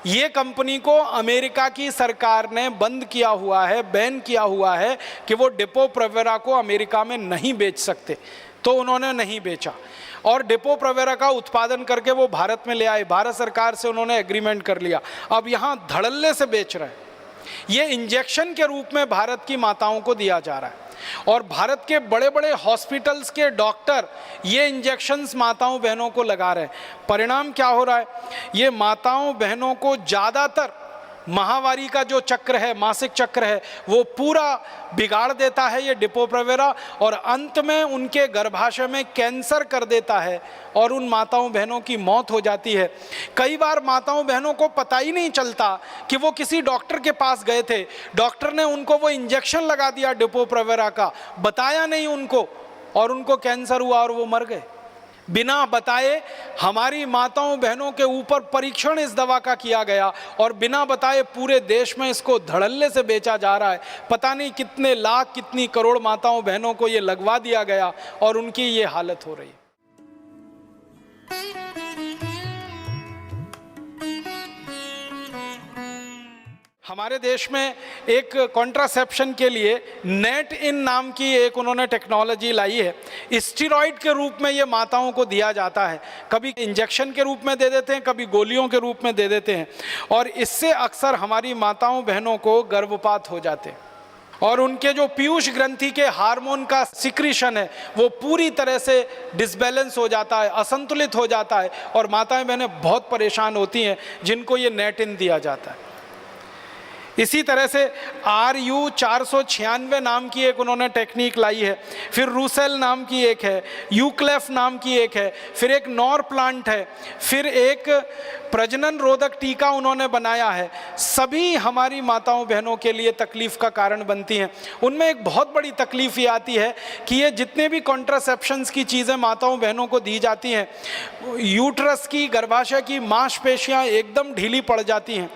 Speaker 1: ये कंपनी को अमेरिका की सरकार ने बंद किया हुआ है, बैन किया हुआ है कि वो डिपो-प्रोवेरा को अमेरिका में नहीं बेच सकते, तो उन्होंने नहीं बेचा। और डिपो-प्रोवेरा का उत्पादन करके वो भारत में ले आए, भारत सरकार से उन्होंने एग्रीमेंट कर लिया, अब यहाँ धड़ल्ले से बेच रहे हैं। ये इंजेक्शन के रूप में भारत की माताओं को दिया जा रहा है और भारत के बड़े बड़े हॉस्पिटल्स के डॉक्टर ये इंजेक्शन्स माताओं बहनों को लगा रहे हैं। परिणाम क्या हो रहा है? ये माताओं बहनों को ज़्यादातर माहवारी का जो चक्र है, मासिक चक्र है, वो पूरा बिगाड़ देता है ये डिपो-प्रोवेरा, और अंत में उनके गर्भाशय में कैंसर कर देता है और उन माताओं बहनों की मौत हो जाती है। कई बार माताओं बहनों को पता ही नहीं चलता कि वो किसी डॉक्टर के पास गए थे, डॉक्टर ने उनको वो इंजेक्शन लगा दिया डिपो-प्रोवेरा का, बताया नहीं उनको, और उनको कैंसर हुआ और वो मर गए। बिना बताए हमारी माताओं बहनों के ऊपर परीक्षण इस दवा का किया गया और बिना बताए पूरे देश में इसको धड़ल्ले से बेचा जा रहा है। पता नहीं कितने लाख, कितनी करोड़ माताओं बहनों को ये लगवा दिया गया और उनकी ये हालत हो रही है। हमारे देश में एक कॉन्ट्रासेप्शन के लिए नेट इन नाम की एक उन्होंने टेक्नोलॉजी लाई है। स्टीरॉइड के रूप में ये माताओं को दिया जाता है, कभी इंजेक्शन के रूप में दे देते हैं, कभी गोलियों के रूप में दे देते हैं, और इससे अक्सर हमारी माताओं बहनों को गर्भपात हो जाते हैं और उनके जो पीयूष ग्रंथि के हार्मोन का सिक्रीशन है वो पूरी तरह से डिसबैलेंस हो जाता है, असंतुलित हो जाता है, और माताएं बहनें बहुत परेशान होती हैं जिनको ये नेट इन दिया जाता है। इसी तरह से RU 496 नाम की एक उन्होंने टेक्निक लाई है, फिर रूसेल नाम की एक है, यूक्लेफ नाम की एक है, फिर एक नॉर प्लांट है, फिर एक प्रजनन रोधक टीका उन्होंने बनाया है। सभी हमारी माताओं बहनों के लिए तकलीफ का कारण बनती हैं। उनमें एक बहुत बड़ी तकलीफ ये आती है कि ये जितने भी कॉन्ट्रासेप्शंस की चीज़ें माताओं बहनों को दी जाती हैं, यूट्रस की, गर्भाशय की मांसपेशियाँ एकदम ढीली पड़ जाती हैं,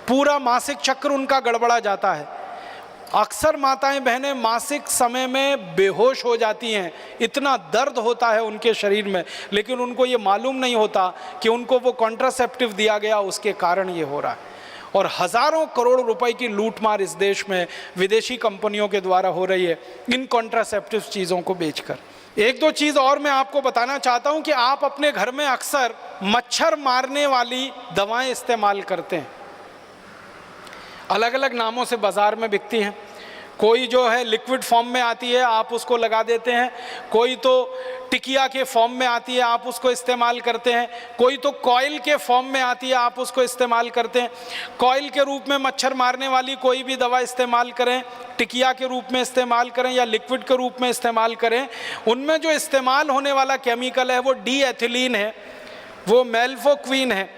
Speaker 1: पूरा मासिक चक्र उनका गड़बड़ा जाता है। अक्सर माताएं बहनें मासिक समय में बेहोश हो जाती हैं, इतना दर्द होता है उनके शरीर में, लेकिन उनको ये मालूम नहीं होता कि उनको वो कॉन्ट्रासेप्टिव दिया गया, उसके कारण ये हो रहा है। और हज़ारों करोड़ रुपए की लूटमार इस देश में विदेशी कंपनियों के द्वारा हो रही है इन कॉन्ट्रासेप्टिव चीज़ों को बेचकर। एक दो चीज़ और मैं आपको बताना चाहता हूँ कि आप अपने घर में अक्सर मच्छर मारने वाली दवाएँ इस्तेमाल करते हैं, अलग अलग नामों से बाज़ार में बिकती हैं। कोई जो है लिक्विड फॉर्म में आती है, आप उसको लगा देते हैं, कोई तो टिकिया के फॉर्म में आती है, आप उसको इस्तेमाल करते हैं, कोई तो कॉइल के फॉर्म में आती है, आप उसको इस्तेमाल करते हैं। कॉइल के रूप में मच्छर मारने वाली कोई भी दवा इस्तेमाल करें, टिकिया के रूप में इस्तेमाल करें या लिक्विड के रूप में इस्तेमाल करें, उनमें जो इस्तेमाल होने वाला केमिकल है वो डी एथिलीन है, वो मेल्फोक्विन है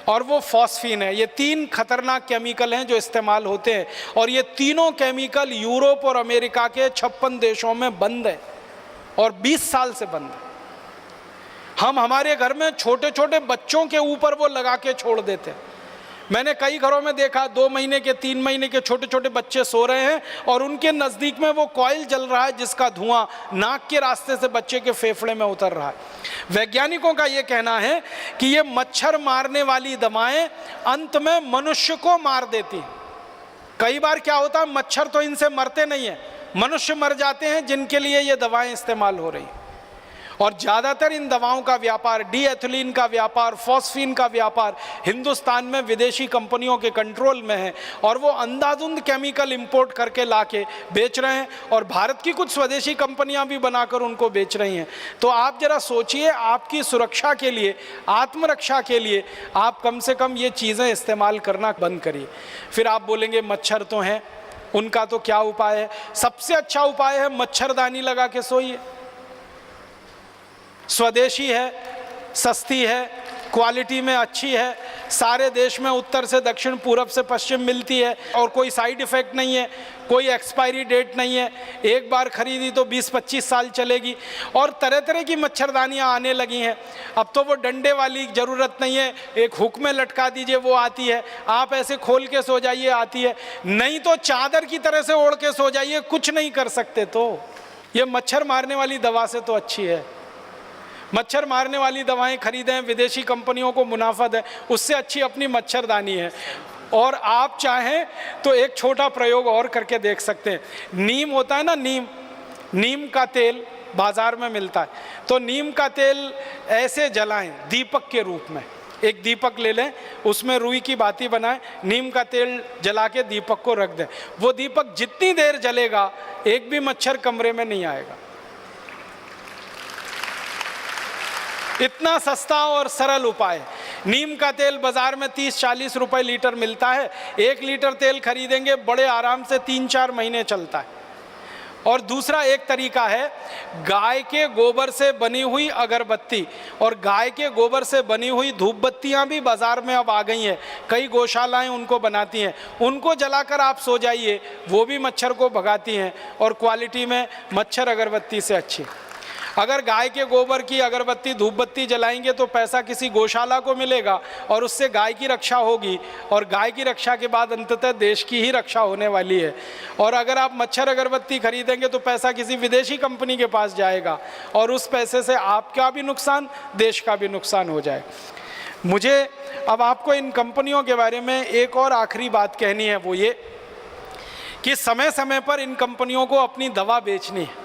Speaker 1: और वो फॉस्फीन है। ये 3 खतरनाक केमिकल हैं जो इस्तेमाल होते हैं, और ये तीनों केमिकल यूरोप और अमेरिका के 56 देशों में बंद है और 20 साल से बंद है। हम हमारे घर में छोटे छोटे बच्चों के ऊपर वो लगा के छोड़ देते हैं। मैंने कई घरों में देखा 2 महीने के 3 महीने के छोटे छोटे बच्चे सो रहे हैं और उनके नज़दीक में वो कॉइल जल रहा है जिसका धुआं नाक के रास्ते से बच्चे के फेफड़े में उतर रहा है। वैज्ञानिकों का ये कहना है कि ये मच्छर मारने वाली दवाएं अंत में मनुष्य को मार देती हैं। कई बार क्या होता है, मच्छर तो इनसे मरते नहीं हैं, मनुष्य मर जाते हैं जिनके लिए ये दवाएं इस्तेमाल हो रही। और ज़्यादातर इन दवाओं का व्यापार, डी एथिलीन का व्यापार, फॉस्फीन का व्यापार हिंदुस्तान में विदेशी कंपनियों के कंट्रोल में है और वो अंधाधुंध केमिकल इंपोर्ट करके लाके बेच रहे हैं और भारत की कुछ स्वदेशी कंपनियां भी बनाकर उनको बेच रही हैं। तो आप जरा सोचिए, आपकी सुरक्षा के लिए, आत्मरक्षा के लिए आप कम से कम ये चीज़ें इस्तेमाल करना बंद करिए। फिर आप बोलेंगे मच्छर तो हैं, उनका तो क्या उपाय है? सबसे अच्छा उपाय है मच्छरदानी लगा के सोइए। स्वदेशी है, सस्ती है, क्वालिटी में अच्छी है, सारे देश में उत्तर से दक्षिण पूरब से पश्चिम मिलती है और कोई साइड इफ़ेक्ट नहीं है, कोई एक्सपायरी डेट नहीं है, एक बार खरीदी तो 20-25 साल चलेगी। और तरह तरह की मच्छरदानियाँ आने लगी हैं। अब तो वो डंडे वाली ज़रूरत नहीं है, एक हुक में लटका दीजिए वो आती है, आप ऐसे खोल के सो जाइए आती है, नहीं तो चादर की तरह से ओढ़ के सो जाइए, कुछ नहीं कर सकते। तो ये मच्छर मारने वाली दवा से तो अच्छी है। मच्छर मारने वाली दवाएं खरीदें, विदेशी कंपनियों को मुनाफा दें, उससे अच्छी अपनी मच्छरदानी है। और आप चाहें तो एक छोटा प्रयोग और करके देख सकते हैं। नीम होता है ना, नीम का तेल बाज़ार में मिलता है, तो नीम का तेल ऐसे जलाएं दीपक के रूप में। एक दीपक ले लें, उसमें रुई की बाती बनाएं, नीम का तेल जला के दीपक को रख दें। वो दीपक जितनी देर जलेगा एक भी मच्छर कमरे में नहीं आएगा। इतना सस्ता और सरल उपाय। नीम का तेल बाजार में 30-40 रुपए लीटर मिलता है। 1 लीटर तेल खरीदेंगे, बड़े आराम से 3-4 महीने चलता है। और दूसरा एक तरीका है, गाय के गोबर से बनी हुई अगरबत्ती और गाय के गोबर से बनी हुई धूप बत्तियाँ भी बाज़ार में अब आ गई हैं। कई गौशालाएं उनको बनाती हैं, उनको जलाकर आप सो जाइए, वो भी मच्छर को भगाती हैं और क्वालिटी में मच्छर अगरबत्ती से अच्छी। अगर गाय के गोबर की अगरबत्ती धूप बत्ती जलाएंगे तो पैसा किसी गौशाला को मिलेगा और उससे गाय की रक्षा होगी, और गाय की रक्षा के बाद अंततः देश की ही रक्षा होने वाली है। और अगर आप मच्छर अगरबत्ती खरीदेंगे तो पैसा किसी विदेशी कंपनी के पास जाएगा और उस पैसे से आपका भी नुकसान, देश का भी नुकसान हो जाए। मुझे अब आपको इन कंपनियों के बारे में एक और आखिरी बात कहनी है, वो ये कि समय समय पर इन कंपनियों को अपनी दवा बेचनी है,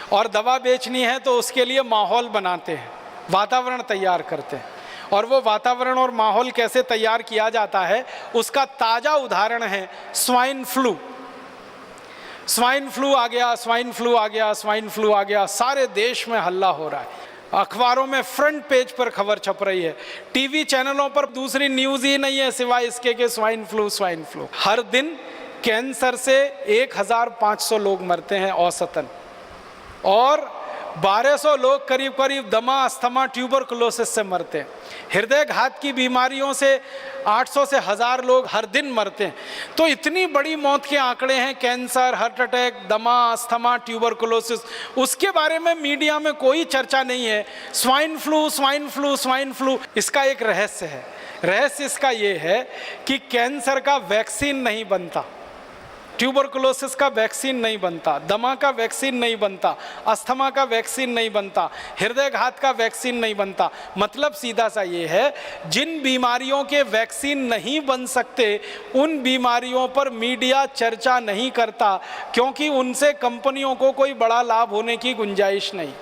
Speaker 1: और दवा बेचनी है तो उसके लिए माहौल बनाते हैं, वातावरण तैयार करते हैं। और वो वातावरण और माहौल कैसे तैयार किया जाता है उसका ताज़ा उदाहरण है स्वाइन फ्लू। स्वाइन फ्लू आ गया, स्वाइन फ्लू आ गया, स्वाइन फ्लू आ गया, सारे देश में हल्ला हो रहा है। अखबारों में फ्रंट पेज पर खबर छप रही है, टीवी चैनलों पर दूसरी न्यूज़ ही नहीं है सिवाय इसके कि स्वाइन फ्लू, स्वाइन फ्लू। हर दिन कैंसर से 1500 लोग मरते हैं औसतन, और 1200 लोग करीब करीब दमा, अस्थमा, ट्यूबरकुलोसिस से मरते हैं। हृदय घात की बीमारियों से 800 से 1000 लोग हर दिन मरते हैं। तो इतनी बड़ी मौत के आंकड़े हैं, कैंसर, हार्ट अटैक, दमा, अस्थमा, ट्यूबरकुलोसिस, उसके बारे में मीडिया में कोई चर्चा नहीं है। Swine flu, swine flu, swine flu, इसका एक रहस्य है। रहस्य इसका ये है कि कैंसर का वैक्सीन नहीं बनता, ट्यूबरकुलोसिस का वैक्सीन नहीं बनता, दमा का वैक्सीन नहीं बनता, अस्थमा का वैक्सीन नहीं बनता, हृदय घात का वैक्सीन नहीं बनता। मतलब सीधा सा ये है, जिन बीमारियों के वैक्सीन नहीं बन सकते उन बीमारियों पर मीडिया चर्चा नहीं करता, क्योंकि उनसे कंपनियों को कोई बड़ा लाभ होने की गुंजाइश नहीं।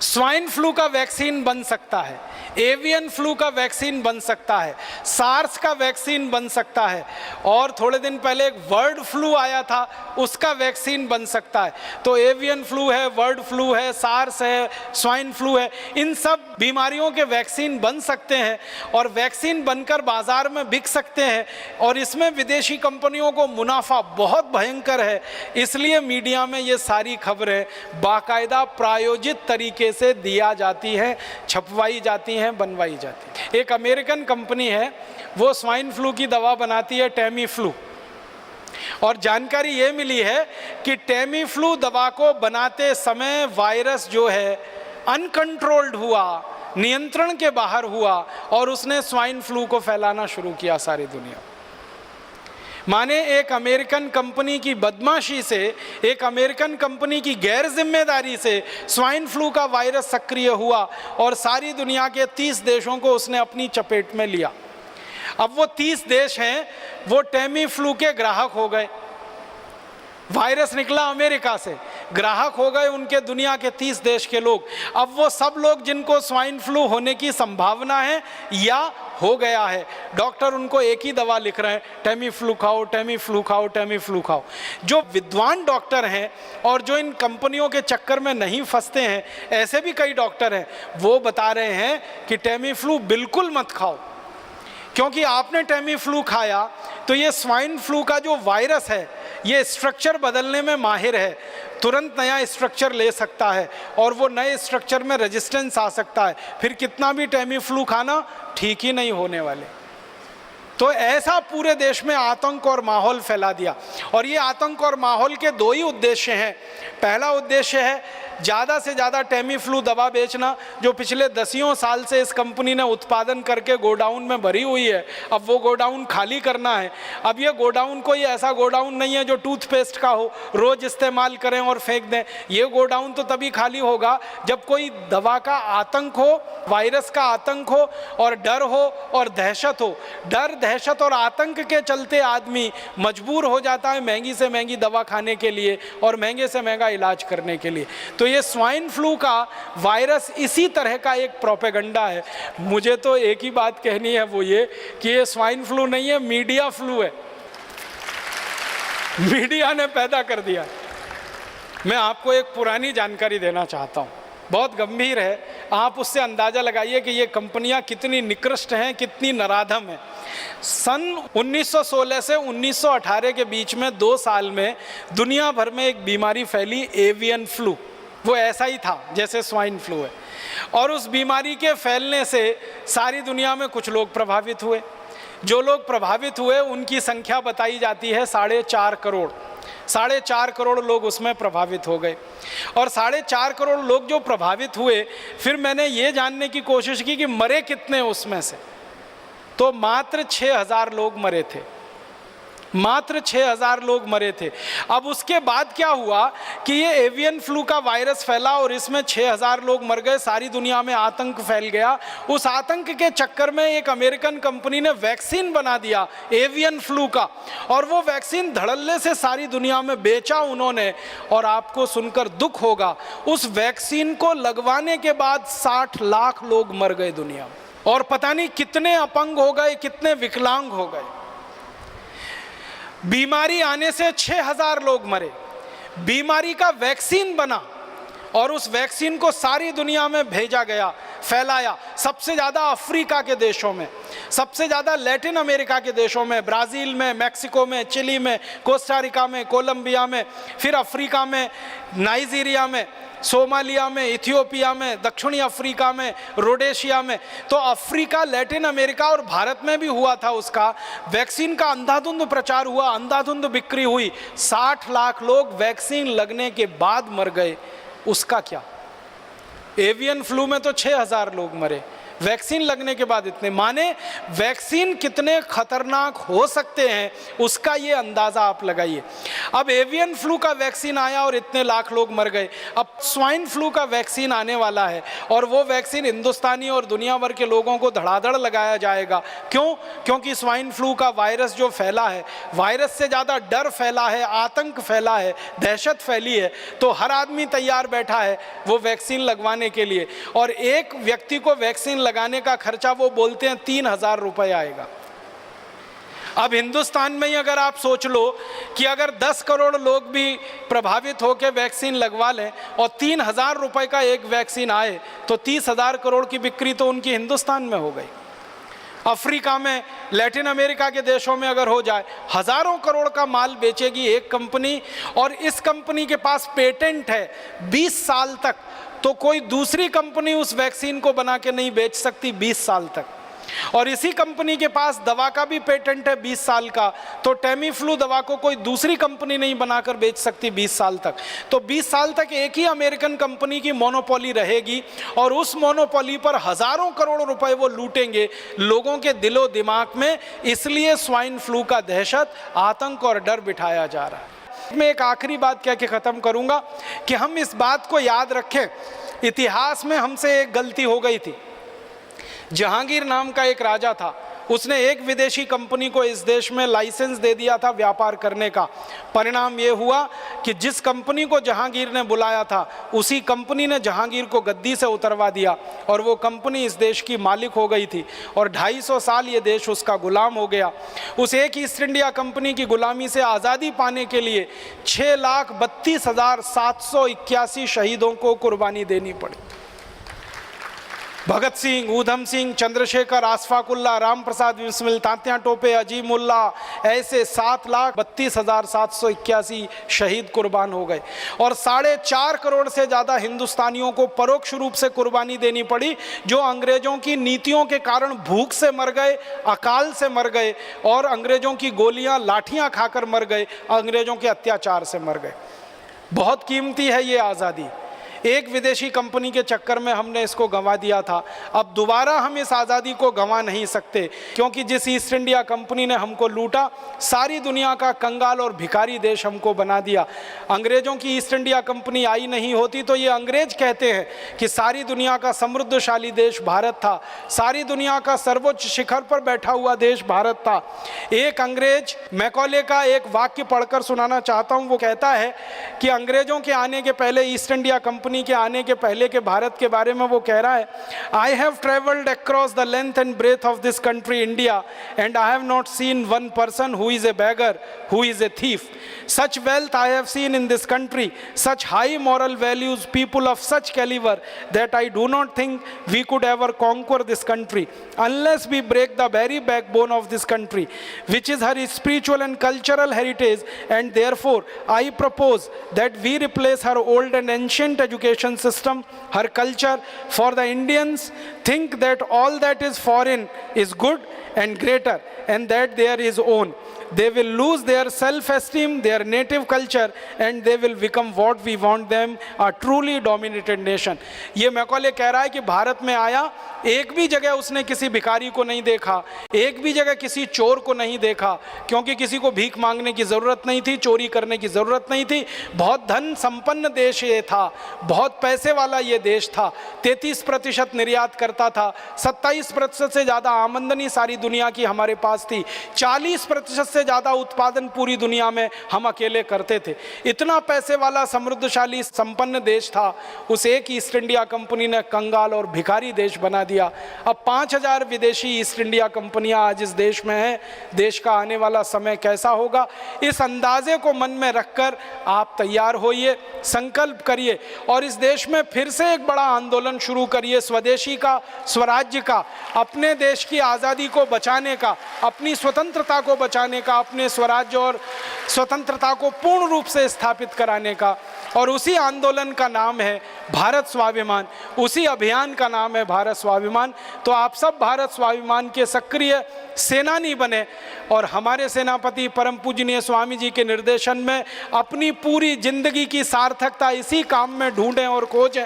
Speaker 1: स्वाइन फ्लू का वैक्सीन बन सकता है, एवियन फ्लू का वैक्सीन बन सकता है, सार्स का वैक्सीन बन सकता है, और थोड़े दिन पहले एक बर्ड फ्लू आया था, उसका वैक्सीन बन सकता है। तो एवियन फ्लू है, बर्ड फ्लू है, सार्स है, स्वाइन फ्लू है, इन सब बीमारियों के वैक्सीन बन सकते हैं और वैक्सीन बनकर बाजार में बिक सकते हैं। और इसमें विदेशी कंपनियों को मुनाफा बहुत भयंकर है, इसलिए मीडिया में ये सारी खबरें बाकायदा प्रायोजित तरीके से दिया जाती हैं, छपवाई जाती हैं, बनवाई जाती हैं। एक अमेरिकन कंपनी है, वो स्वाइन फ्लू की दवा बनाती है, टेमी फ्लू, और जानकारी ये मिली है कि टेमी फ्लू दवा को बनाते समय वायरस जो है अनकंट्रोल्ड हुआ, नियंत्रण के बाहर हुआ और उसने स्वाइन फ्लू को फैलाना शुरू किया सारी दुनिया। माने एक अमेरिकन कंपनी की बदमाशी से, एक अमेरिकन कंपनी की गैर जिम्मेदारी से स्वाइन फ्लू का वायरस सक्रिय हुआ और सारी दुनिया के 30 देशों को उसने अपनी चपेट में लिया। अब वो 30 देश हैं, वो टेमी फ्लू के ग्राहक हो गए। वायरस निकला अमेरिका से, ग्राहक हो गए उनके दुनिया के 30 देश के लोग। अब वो सब लोग जिनको स्वाइन फ्लू होने की संभावना है या हो गया है, डॉक्टर उनको एक ही दवा लिख रहे हैं, टेमी फ्लू खाओ, टेमी फ्लू खाओ, टेमी फ्लू खाओ। जो विद्वान डॉक्टर हैं और जो इन कंपनियों के चक्कर में नहीं फंसते हैं, ऐसे भी कई डॉक्टर हैं, वो बता रहे हैं कि टेमी फ्लू बिल्कुल मत खाओ, क्योंकि आपने टेमी फ्लू खाया तो ये स्वाइन फ्लू का जो वायरस है ये स्ट्रक्चर बदलने में माहिर है, तुरंत नया स्ट्रक्चर ले सकता है और वो नए स्ट्रक्चर में रेजिस्टेंस आ सकता है, फिर कितना भी टेमी फ्लू खाना ठीक ही नहीं होने वाले। तो ऐसा पूरे देश में आतंक और माहौल फैला दिया। और ये आतंक और माहौल के दो ही उद्देश्य हैं। पहला उद्देश्य है ज़्यादा से ज़्यादा टेमी फ्लू दवा बेचना, जो पिछले 10 साल से इस कंपनी ने उत्पादन करके गोडाउन में भरी हुई है, अब वो गोडाउन खाली करना है। अब ये गोडाउन कोई ऐसा गोडाउन नहीं है जो टूथपेस्ट का हो, रोज़ इस्तेमाल करें और फेंक दें। ये गोडाउन तो तभी खाली होगा जब कोई दवा का आतंक हो, वायरस का आतंक हो और डर हो और दहशत हो। डर, दहशत और आतंक के चलते आदमी मजबूर हो जाता है महंगी से महंगी दवा खाने के लिए और महंगे से महंगा इलाज करने के लिए। तो ये स्वाइन फ्लू का वायरस इसी तरह का एक प्रोपेगेंडा है। मुझे तो एक ही बात कहनी है, वो ये कि ये स्वाइन फ्लू नहीं है, मीडिया फ्लू है। मीडिया ने पैदा कर दिया। मैं आपको एक पुरानी जानकारी देना चाहता हूँ, बहुत गंभीर है, आप उससे अंदाज़ा लगाइए कि ये कंपनियां कितनी निकृष्ट हैं, कितनी नराधम हैं। सन 1916 से 1918 के बीच में 2 साल में दुनिया भर में एक बीमारी फैली, एवियन फ्लू। वो ऐसा ही था जैसे स्वाइन फ्लू है, और उस बीमारी के फैलने से सारी दुनिया में कुछ लोग प्रभावित हुए। जो लोग प्रभावित हुए उनकी संख्या बताई जाती है 4.5 करोड़। 4.5 करोड़ लोग उसमें प्रभावित हो गए। और 4.5 करोड़ लोग जो प्रभावित हुए, फिर मैंने ये जानने की कोशिश की कि मरे कितने उसमें से, तो मात्र 6,000 लोग मरे थे। मात्र 6,000 लोग मरे थे। अब उसके बाद क्या हुआ कि ये एवियन फ्लू का वायरस फैला और इसमें 6,000 लोग मर गए, सारी दुनिया में आतंक फैल गया। उस आतंक के चक्कर में एक अमेरिकन कंपनी ने वैक्सीन बना दिया एवियन फ्लू का, और वो वैक्सीन धड़ल्ले से सारी दुनिया में बेचा उन्होंने। और आपको सुनकर दुख होगा, उस वैक्सीन को लगवाने के बाद 60 लाख लोग मर गए दुनिया में, और पता नहीं कितने अपंग हो गए, कितने विकलांग हो गए। बीमारी आने से 6,000 लोग मरे। बीमारी का वैक्सीन बना और उस वैक्सीन को सारी दुनिया में भेजा गया, फैलाया। सबसे ज़्यादा अफ्रीका के देशों में, सबसे ज़्यादा लैटिन अमेरिका के देशों में, ब्राज़ील में, मैक्सिको में, चिली में, कोस्टारिका में, कोलंबिया में, फिर अफ्रीका में, नाइजीरिया में, सोमालिया में, इथियोपिया में, दक्षिणी अफ्रीका में, रोडेशिया में। तो अफ्रीका, लैटिन अमेरिका और भारत में भी हुआ था। उसका वैक्सीन का अंधाधुंध प्रचार हुआ, अंधाधुंध बिक्री हुई। 60 लाख लोग वैक्सीन लगने के बाद मर गए। उसका क्या? एवियन फ्लू में तो 6,000 लोग मरे, वैक्सीन लगने के बाद इतने। माने वैक्सीन कितने खतरनाक हो सकते हैं उसका ये अंदाज़ा आप लगाइए। अब एवियन फ्लू का वैक्सीन आया और इतने लाख लोग मर गए। अब स्वाइन फ्लू का वैक्सीन आने वाला है और वो वैक्सीन हिंदुस्तानी और दुनिया भर के लोगों को धड़ाधड़ लगाया जाएगा। क्यों? क्योंकि स्वाइन फ्लू का वायरस जो फैला है, वायरस से ज़्यादा डर फैला है, आतंक फैला है, दहशत फैली है। तो हर आदमी तैयार बैठा है वो वैक्सीन लगवाने के लिए। और एक व्यक्ति को वैक्सीन लगाने का खर्चा वो बोलते हैं 3,000 रुपये आएगा। अब हिंदुस्तान में ही अगर आप सोच लो कि अगर 10 करोड़ लोग भी प्रभावित होकर वैक्सीन लगवा लें और 3,000 रुपये का एक वैक्सीन आए तो 30,000 करोड़ की बिक्री तो उनकी हिंदुस्तान में हो गई। अफ्रीका में, लैटिन अमेरिका के देशों में अगर हो जाए, हज़ारों करोड़ का माल बेचेगी एक कंपनी, और इस कंपनी के पास पेटेंट है 20 साल तक, तो कोई दूसरी कंपनी उस वैक्सीन को बना के नहीं बेच सकती 20 साल तक। और इसी कंपनी के पास दवा का भी पेटेंट है 20 साल का, तो टेमीफ्लू दवा को कोई दूसरी कंपनी नहीं बनाकर बेच सकती 20 साल तक। तो 20 साल तक एक ही अमेरिकन कंपनी की मोनोपोली रहेगी और उस मोनोपोली पर हज़ारों करोड़ रुपए वो लूटेंगे लोगों के दिलो दिमाग में। इसलिए स्वाइन फ्लू का दहशत, आतंक और डर बिठाया जा रहा है। मैं एक आखिरी बात कह के ख़त्म करूँगा कि हम इस बात को याद रखें, इतिहास में हमसे एक गलती हो गई थी। जहांगीर नाम का एक राजा था, उसने एक विदेशी कंपनी को इस देश में लाइसेंस दे दिया था व्यापार करने का। परिणाम ये हुआ कि जिस कंपनी को जहांगीर ने बुलाया था उसी कंपनी ने जहांगीर को गद्दी से उतरवा दिया और वो कंपनी इस देश की मालिक हो गई थी और 250 साल ये देश उसका गुलाम हो गया। उस एक ईस्ट इंडिया कंपनी की गुलामी से आज़ादी पाने के लिए 6,32,781 शहीदों को कुर्बानी देनी पड़ी। भगत सिंह, ऊधम सिंह, चंद्रशेखर, आशफाकुल्ला, राम प्रसाद बिस्मिल, तात्या टोपे, अजीमुल्ला, ऐसे 7,32,781 शहीद कुर्बान हो गए और 4.5 करोड़ से ज़्यादा हिंदुस्तानियों को परोक्ष रूप से कुर्बानी देनी पड़ी, जो अंग्रेज़ों की नीतियों के कारण भूख से मर गए, अकाल से मर गए और अंग्रेज़ों की गोलियां, लाठियां खाकर मर गए, अंग्रेज़ों के अत्याचार से मर गए। बहुत कीमती है ये आज़ादी। एक विदेशी कंपनी के चक्कर में हमने इसको गंवा दिया था। अब दोबारा हम इस आज़ादी को गंवा नहीं सकते, क्योंकि जिस ईस्ट इंडिया कंपनी ने हमको लूटा, सारी दुनिया का कंगाल और भिखारी देश हमको बना दिया। अंग्रेज़ों की ईस्ट इंडिया कंपनी आई नहीं होती तो ये अंग्रेज़ कहते हैं कि सारी दुनिया का समृद्धशाली देश भारत था, सारी दुनिया का सर्वोच्च शिखर पर बैठा हुआ देश भारत था। एक अंग्रेज, मैकॉले का एक वाक्य पढ़कर सुनाना चाहता हूँ। वो कहता है कि अंग्रेज़ों के आने के पहले, ईस्ट इंडिया कंपनी के आने के पहले के भारत के बारे में वो कह रहा है, I have travelled across the length and breadth of this country India and I have not seen one person who is a beggar, who is a thief. Such wealth I have seen in this country, such high moral values, people of such caliber that I do not think we could ever conquer this country unless we break the very backbone of this country, which is her spiritual and cultural heritage, and therefore I propose that we replace her old and ancient education system, her culture, for the Indians think that all that is foreign is good and greater and that there is own. They will lose their self-esteem, their native culture, and they will become what we want them, a truly dominated nation. ये Macaulay कह रहा है कि भारत में आया, एक भी जगह उसने किसी भिखारी को नहीं देखा, एक भी जगह किसी चोर को नहीं देखा, क्योंकि किसी को भीख मांगने की ज़रूरत नहीं थी, चोरी करने की ज़रूरत नहीं थी। बहुत धन संपन्न देश ये था, बहुत पैसे वाला ये देश था। 33% निर्यात करता था, 27% से ज़्यादा आमदनी सारी दुनिया की हमारे पास थी, 40% से ज़्यादा उत्पादन पूरी दुनिया में हम अकेले करते थे। इतना पैसे वाला, समृद्धशाली, संपन्न देश था, उस एक ईस्ट इंडिया कंपनी ने कंगाल और भिखारी देश बना दिया। अब 5,000 विदेशी ईस्ट इंडिया कंपनियां आज इस देश में हैं। देश का आने वाला समय कैसा होगा, इस अंदाजे को मन में रखकर आप तैयार होइए, संकल्प करिए और इस देश में फिर से एक बड़ा आंदोलन शुरू करिए, स्वदेशी का, स्वराज्य का, अपने देश की आज़ादी को बचाने का, अपनी स्वतंत्रता को बचाने का, अपने स्वराज्य और स्वतंत्रता को पूर्ण रूप से स्थापित कराने का। और उसी आंदोलन का नाम है भारत स्वाभिमान, उसी अभियान का नाम है भारत स्वाभिमान। तो आप सब भारत स्वाभिमान के सक्रिय सेनानी बने और हमारे सेनापति परम पूजनीय स्वामी जी के निर्देशन में अपनी पूरी जिंदगी की सार्थकता इसी काम में ढूंढें और खोजें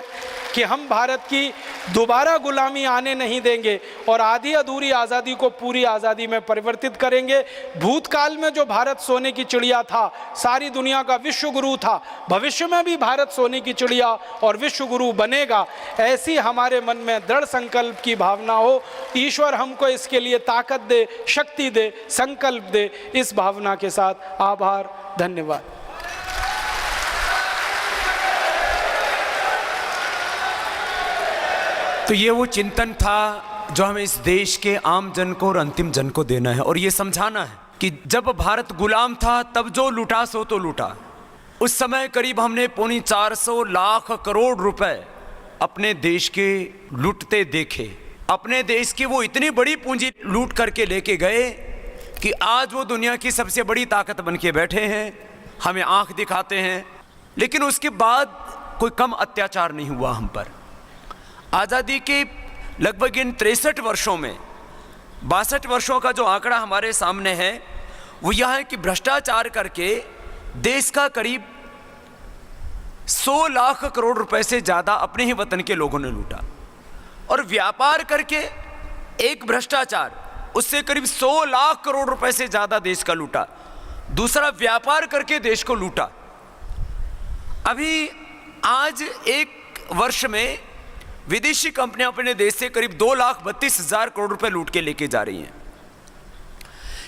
Speaker 1: कि हम भारत की दोबारा गुलामी आने नहीं देंगे और आधी अधूरी आज़ादी को पूरी आज़ादी में परिवर्तित करेंगे। भूतकाल में जो भारत सोने की चिड़िया था, सारी दुनिया का विश्व गुरु था, भविष्य में भी भारत सोने की चिड़िया और विश्व गुरु बनेगा, ऐसी हमारे मन में दृढ़ संकल्प की भावना हो। ईश्वर हमको इसके लिए ताकत दे, शक्ति दे, संकल्प दे। इस भावना के साथ आभार, धन्यवाद।
Speaker 2: तो ये वो चिंतन था जो हमें इस देश के आम जन को और अंतिम जन को देना है और ये समझाना है कि जब भारत गुलाम था तब जो लूटा सो तो लूटा। उस समय करीब हमने 450 लाख करोड़ रुपए अपने देश के लूटते देखे। अपने देश की वो इतनी बड़ी पूंजी लूट करके लेके गए कि आज वो दुनिया की सबसे बड़ी ताकत बन के बैठे हैं, हमें आंख दिखाते हैं। लेकिन उसके बाद कोई कम अत्याचार नहीं हुआ हम पर। आज़ादी के लगभग इन 63 वर्षों में 62 वर्षों का जो आंकड़ा हमारे सामने है वो यह है कि भ्रष्टाचार करके देश का करीब 100 लाख करोड़ रुपए से ज़्यादा अपने ही वतन के लोगों ने लूटा। और व्यापार करके एक भ्रष्टाचार उससे करीब 100 लाख करोड़ रुपए से ज़्यादा देश का लूटा। दूसरा व्यापार करके देश को लूटा। अभी आज एक वर्ष में विदेशी कंपनियां अपने देश से करीब 2,32,000 करोड़ रुपए लूट के लेके जा रही हैं।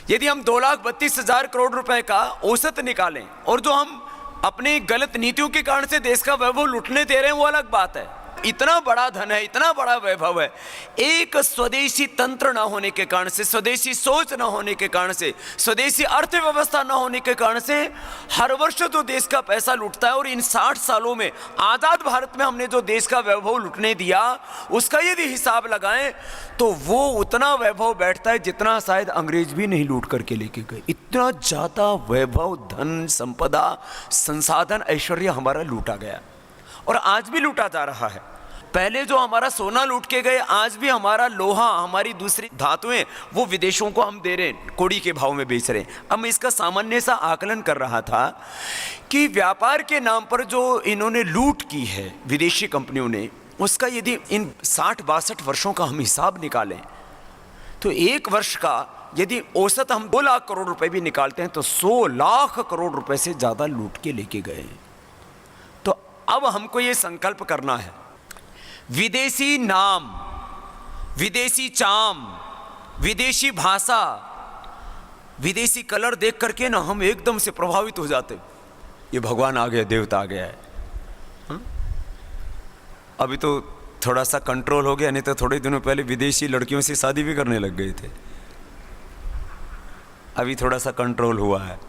Speaker 2: यदि हम 2,32,000 करोड़ रुपए का औसत निकालें और जो हम अपनी गलत नीतियों के कारण से देश का वैभव लूटने दे रहे हैं वो अलग बात है। इतना बड़ा धन है, इतना बड़ा वैभव है, एक स्वदेशी तंत्र ना होने के कारण से, स्वदेशी सोच ना होने के कारण से, स्वदेशी अर्थव्यवस्था ना होने के कारण से हर वर्ष जो देश का पैसा लूटता है। और इन 60 सालों में आज़ाद भारत में हमने जो देश का वैभव लूटने दिया उसका यदि हिसाब लगाएं तो वो उतना वैभव बैठता है जितना शायद अंग्रेज भी नहीं लूट करके लेके गए। इतना ज़्यादा वैभव, धन, संपदा, संसाधन, ऐश्वर्य हमारा लूटा गया और आज भी लूटा जा रहा है। पहले जो हमारा सोना लूट के गए, आज भी हमारा लोहा, हमारी दूसरी धातुएं वो विदेशों को हम दे रहे हैं, कौड़ी के भाव में बेच रहे हैं। अब मैं इसका सामान्य सा आकलन कर रहा था कि व्यापार के नाम पर जो इन्होंने लूट की है विदेशी कंपनियों ने, उसका यदि इन 60-62 वर्षों का हम हिसाब निकालें तो एक वर्ष का यदि औसत हम 2 लाख करोड़ रुपए भी निकालते हैं तो 100 लाख करोड़ रुपए से ज़्यादा लूट के लेके गए। तो अब हमको ये संकल्प करना है, विदेशी नाम, विदेशी चाम, विदेशी भाषा, विदेशी कलर देख करके ना हम एकदम से प्रभावित हो जाते, ये भगवान आ गया, देवता आ गया है। अभी तो थोड़ा सा कंट्रोल हो गया, नहीं तो थोड़े दिनों पहले विदेशी लड़कियों से शादी भी करने लग गए थे। अभी थोड़ा सा कंट्रोल हुआ है।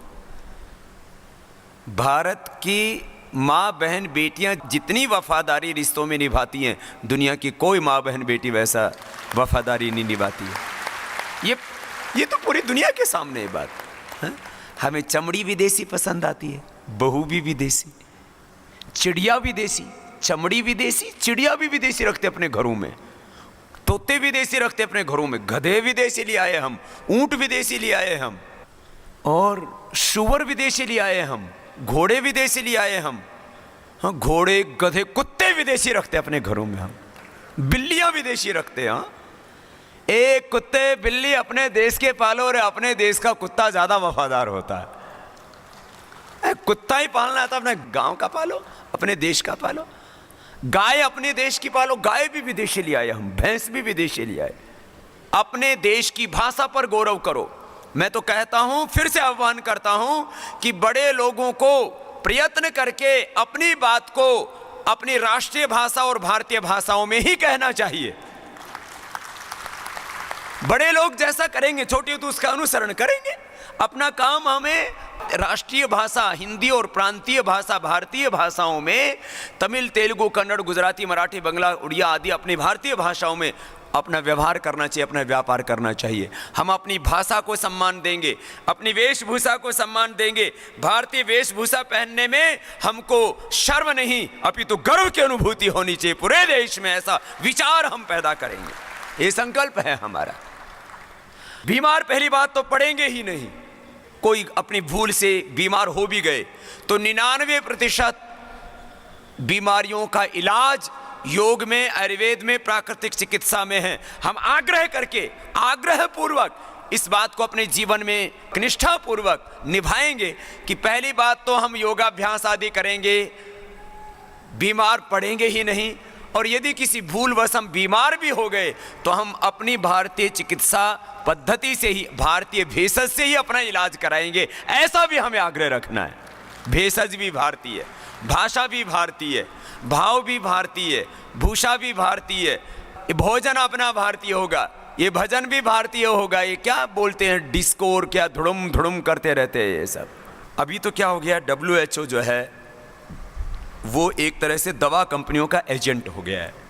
Speaker 2: भारत की माँ बहन बेटियां जितनी वफादारी रिश्तों में निभाती हैं, दुनिया की कोई माँ बहन बेटी वैसा वफादारी नहीं निभाती है। ये तो पूरी दुनिया के सामने है बात है? हमें चमड़ी विदेशी पसंद आती है, बहू भी विदेशी, चिड़िया विदेशी, चमड़ी विदेशी, चिड़िया भी विदेशी रखते अपने घरों में, तोते विदेशी रखते अपने घरों में, गधे विदेशी ले आए हम, ऊंट विदेशी ले आए हम, और शुअर विदेशी ले आए हम, घोड़े विदेशी ले आए हम। हाँ, घोड़े, गधे, कुत्ते विदेशी रखते अपने घरों में हम, बिल्लियां विदेशी रखते हैं। हाँ, एक कुत्ते बिल्ली अपने देश के पालो और अपने देश का कुत्ता ज्यादा वफादार होता है। कुत्ता ही पालना है तो अपने गांव का पालो, अपने देश का पालो। गाय अपने देश की पालो, गाय भी विदेशी ले आए हम, भैंस भी विदेशी ले आए। अपने देश की भाषा पर गौरव करो। मैं तो कहता हूं, फिर से आह्वान करता हूं कि बड़े लोगों को प्रयत्न करके अपनी बात को अपनी राष्ट्रीय भाषा और भारतीय भाषाओं में ही कहना चाहिए। बड़े लोग जैसा करेंगे, छोटे तो उसका अनुसरण करेंगे। अपना काम हमें राष्ट्रीय भाषा हिंदी और प्रांतीय भाषा भारतीय भाषाओं में, तमिल, तेलुगु, कन्नड़, गुजराती, मराठी, बंगला, उड़िया आदि अपनी भारतीय भाषाओं में अपना व्यवहार करना चाहिए, अपना व्यापार करना चाहिए। हम अपनी भाषा को सम्मान देंगे, अपनी वेशभूषा को सम्मान देंगे। भारतीय वेशभूषा पहनने में हमको शर्म नहीं अपितु गर्व की अनुभूति होनी चाहिए। पूरे देश में ऐसा विचार हम पैदा करेंगे, ये संकल्प है हमारा। बीमार पहली बात तो पड़ेंगे ही नहीं। कोई अपनी भूल से बीमार हो भी गए तो 99% बीमारियों का इलाज योग में, आयुर्वेद में, प्राकृतिक चिकित्सा में है। हम आग्रह करके, आग्रह पूर्वक इस बात को अपने जीवन में निष्ठा पूर्वक निभाएंगे कि पहली बात तो हम योगाभ्यास आदि करेंगे, बीमार पड़ेंगे ही नहीं। और यदि किसी भूलवश हम बीमार भी हो गए तो हम अपनी भारतीय चिकित्सा पद्धति से ही, भारतीय भेषज से ही अपना इलाज कराएंगे। ऐसा भी हमें आग्रह रखना है। भेषज भी भारतीय, भाषा भी भारतीय, भाव भी भारतीय, भूषा भी भारतीय, ये भोजन अपना भारतीय होगा, ये भजन भी भारतीय होगा, ये क्या बोलते हैं डिस्को और क्या धुड़ुम धुड़ुम करते रहते हैं ये सब। अभी तो क्या हो गया, WHO जो है वो एक तरह से दवा कंपनियों का एजेंट हो गया है।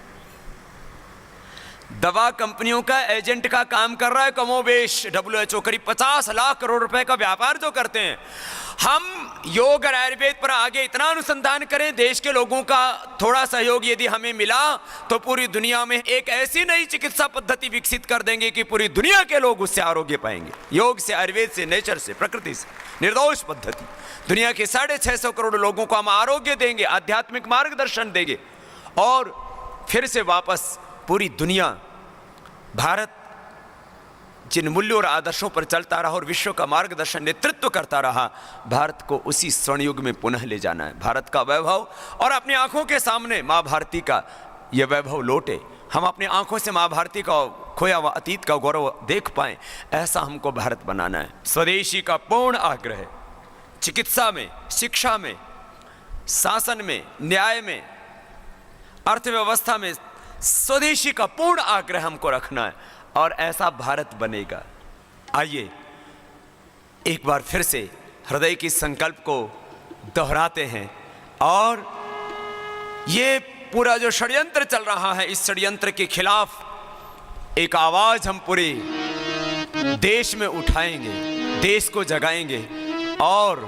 Speaker 2: दवा कंपनियों का एजेंट का काम कर रहा है कमोबेश WHO। करीब 50 लाख करोड़ रुपए का व्यापार जो करते हैं। हम योग और आयुर्वेद पर आगे इतना अनुसंधान करें, देश के लोगों का थोड़ा सहयोग यदि हमें मिला तो पूरी दुनिया में एक ऐसी नई चिकित्सा पद्धति विकसित कर देंगे कि पूरी दुनिया के लोग उससे आरोग्य पाएंगे। योग से, आयुर्वेद से, नेचर से, प्रकृति से, निर्दोष पद्धति। दुनिया के 650 करोड़ लोगों को हम आरोग्य देंगे, आध्यात्मिक मार्गदर्शन देंगे और फिर से वापस पूरी दुनिया, भारत जिन मूल्यों और आदर्शों पर चलता रहा और विश्व का मार्गदर्शन नेतृत्व करता रहा, भारत को उसी स्वर्ण युग में पुनः ले जाना है। भारत का वैभव और अपनी आंखों के सामने माँ भारती का यह वैभव लौटे, हम अपनी आंखों से माँ भारती का खोया हुआ अतीत का गौरव देख पाएं, ऐसा हमको भारत बनाना है। स्वदेशी का पूर्ण आग्रह है। चिकित्सा में, शिक्षा में, शासन में, न्याय में, अर्थव्यवस्था में स्वदेशी का पूर्ण आग्रह हमको रखना है और ऐसा भारत बनेगा। आइए एक बार फिर से हृदय की संकल्प को दोहराते हैं और ये पूरा जो षड्यंत्र चल रहा है, इस षड्यंत्र के खिलाफ एक आवाज हम पूरे देश में उठाएंगे, देश को जगाएंगे और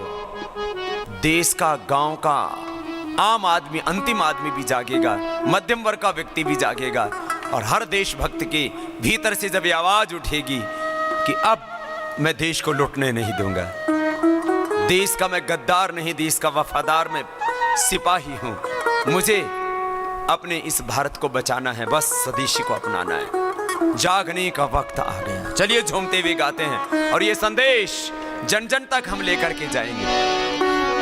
Speaker 2: देश का, गांव का आम आदमी, अंतिम आदमी भी जागेगा, मध्यम वर्ग का व्यक्ति भी जागेगा और हर देशभक्त के भीतर से जब ये आवाज उठेगी कि अब मैं देश को लुटने नहीं दूंगा, देश का मैं गद्दार नहीं, देश का वफादार मैं सिपाही हूं, मुझे अपने इस भारत को बचाना है, बस स्वदेशी को अपनाना है, जागने का वक्त आ गया। चलिए झूमते हुए गाते हैं और ये संदेश जन जन तक हम लेकर के जाएंगे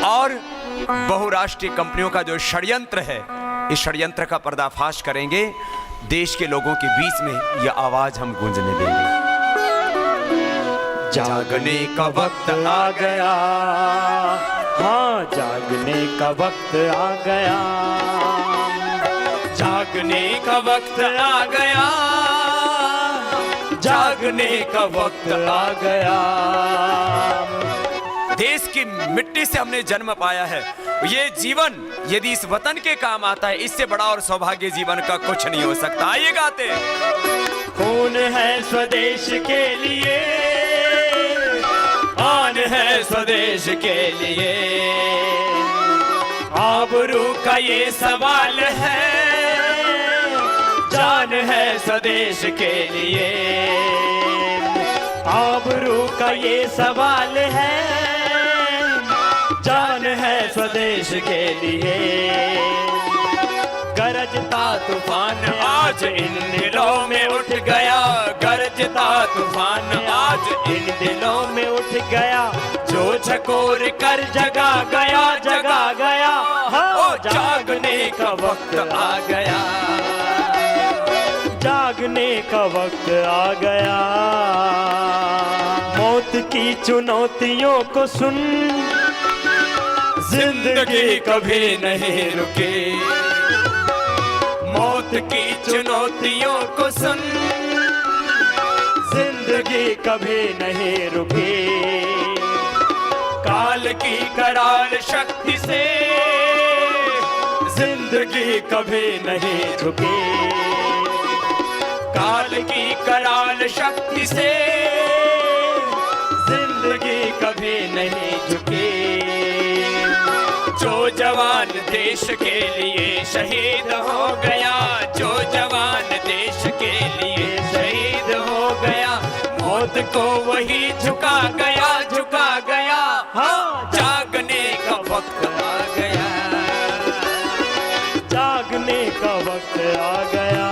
Speaker 2: और बहुराष्ट्रीय कंपनियों का जो षड्यंत्र है, इस षड्यंत्र का पर्दाफाश करेंगे, देश के लोगों के बीच में यह आवाज हम गूंजने देंगे।
Speaker 3: जागने का वक्त आ गया, हाँ जागने का वक्त आ गया, जागने का वक्त आ गया, जागने का वक्त आ गया।
Speaker 2: देश की मिट्टी से हमने जन्म पाया है, ये जीवन यदि इस वतन के काम आता है, इससे बड़ा और सौभाग्य जीवन का कुछ नहीं हो सकता। आइए गाते हैं।
Speaker 3: खून है स्वदेश के लिए, आन है स्वदेश के लिए, आबरू का ये सवाल है, जान है स्वदेश के लिए, आबरू का ये सवाल है, जान है स्वदेश के लिए। गरजता तूफान आज इन दिलों में उठ गया, गरजता तूफान आज इन दिलों में उठ गया, जो झकोर कर जगा गया, जगा गया, हाँ जागने का वक्त आ गया, जागने का वक्त आ गया। मौत की चुनौतियों को सुन, जिंदगी कभी नहीं रुके, मौत की चुनौतियों को सुन, जिंदगी कभी नहीं रुके, काल की कराल शक्ति से जिंदगी कभी नहीं झुके, काल की कराल शक्ति से जिंदगी कभी नहीं झुके। जो जवान देश के लिए शहीद हो गया, जो जवान देश के लिए शहीद हो गया, मौत को वही झुका गया, झुका गया, हाँ जागने का वक्त आ गया, जागने का वक्त आ गया।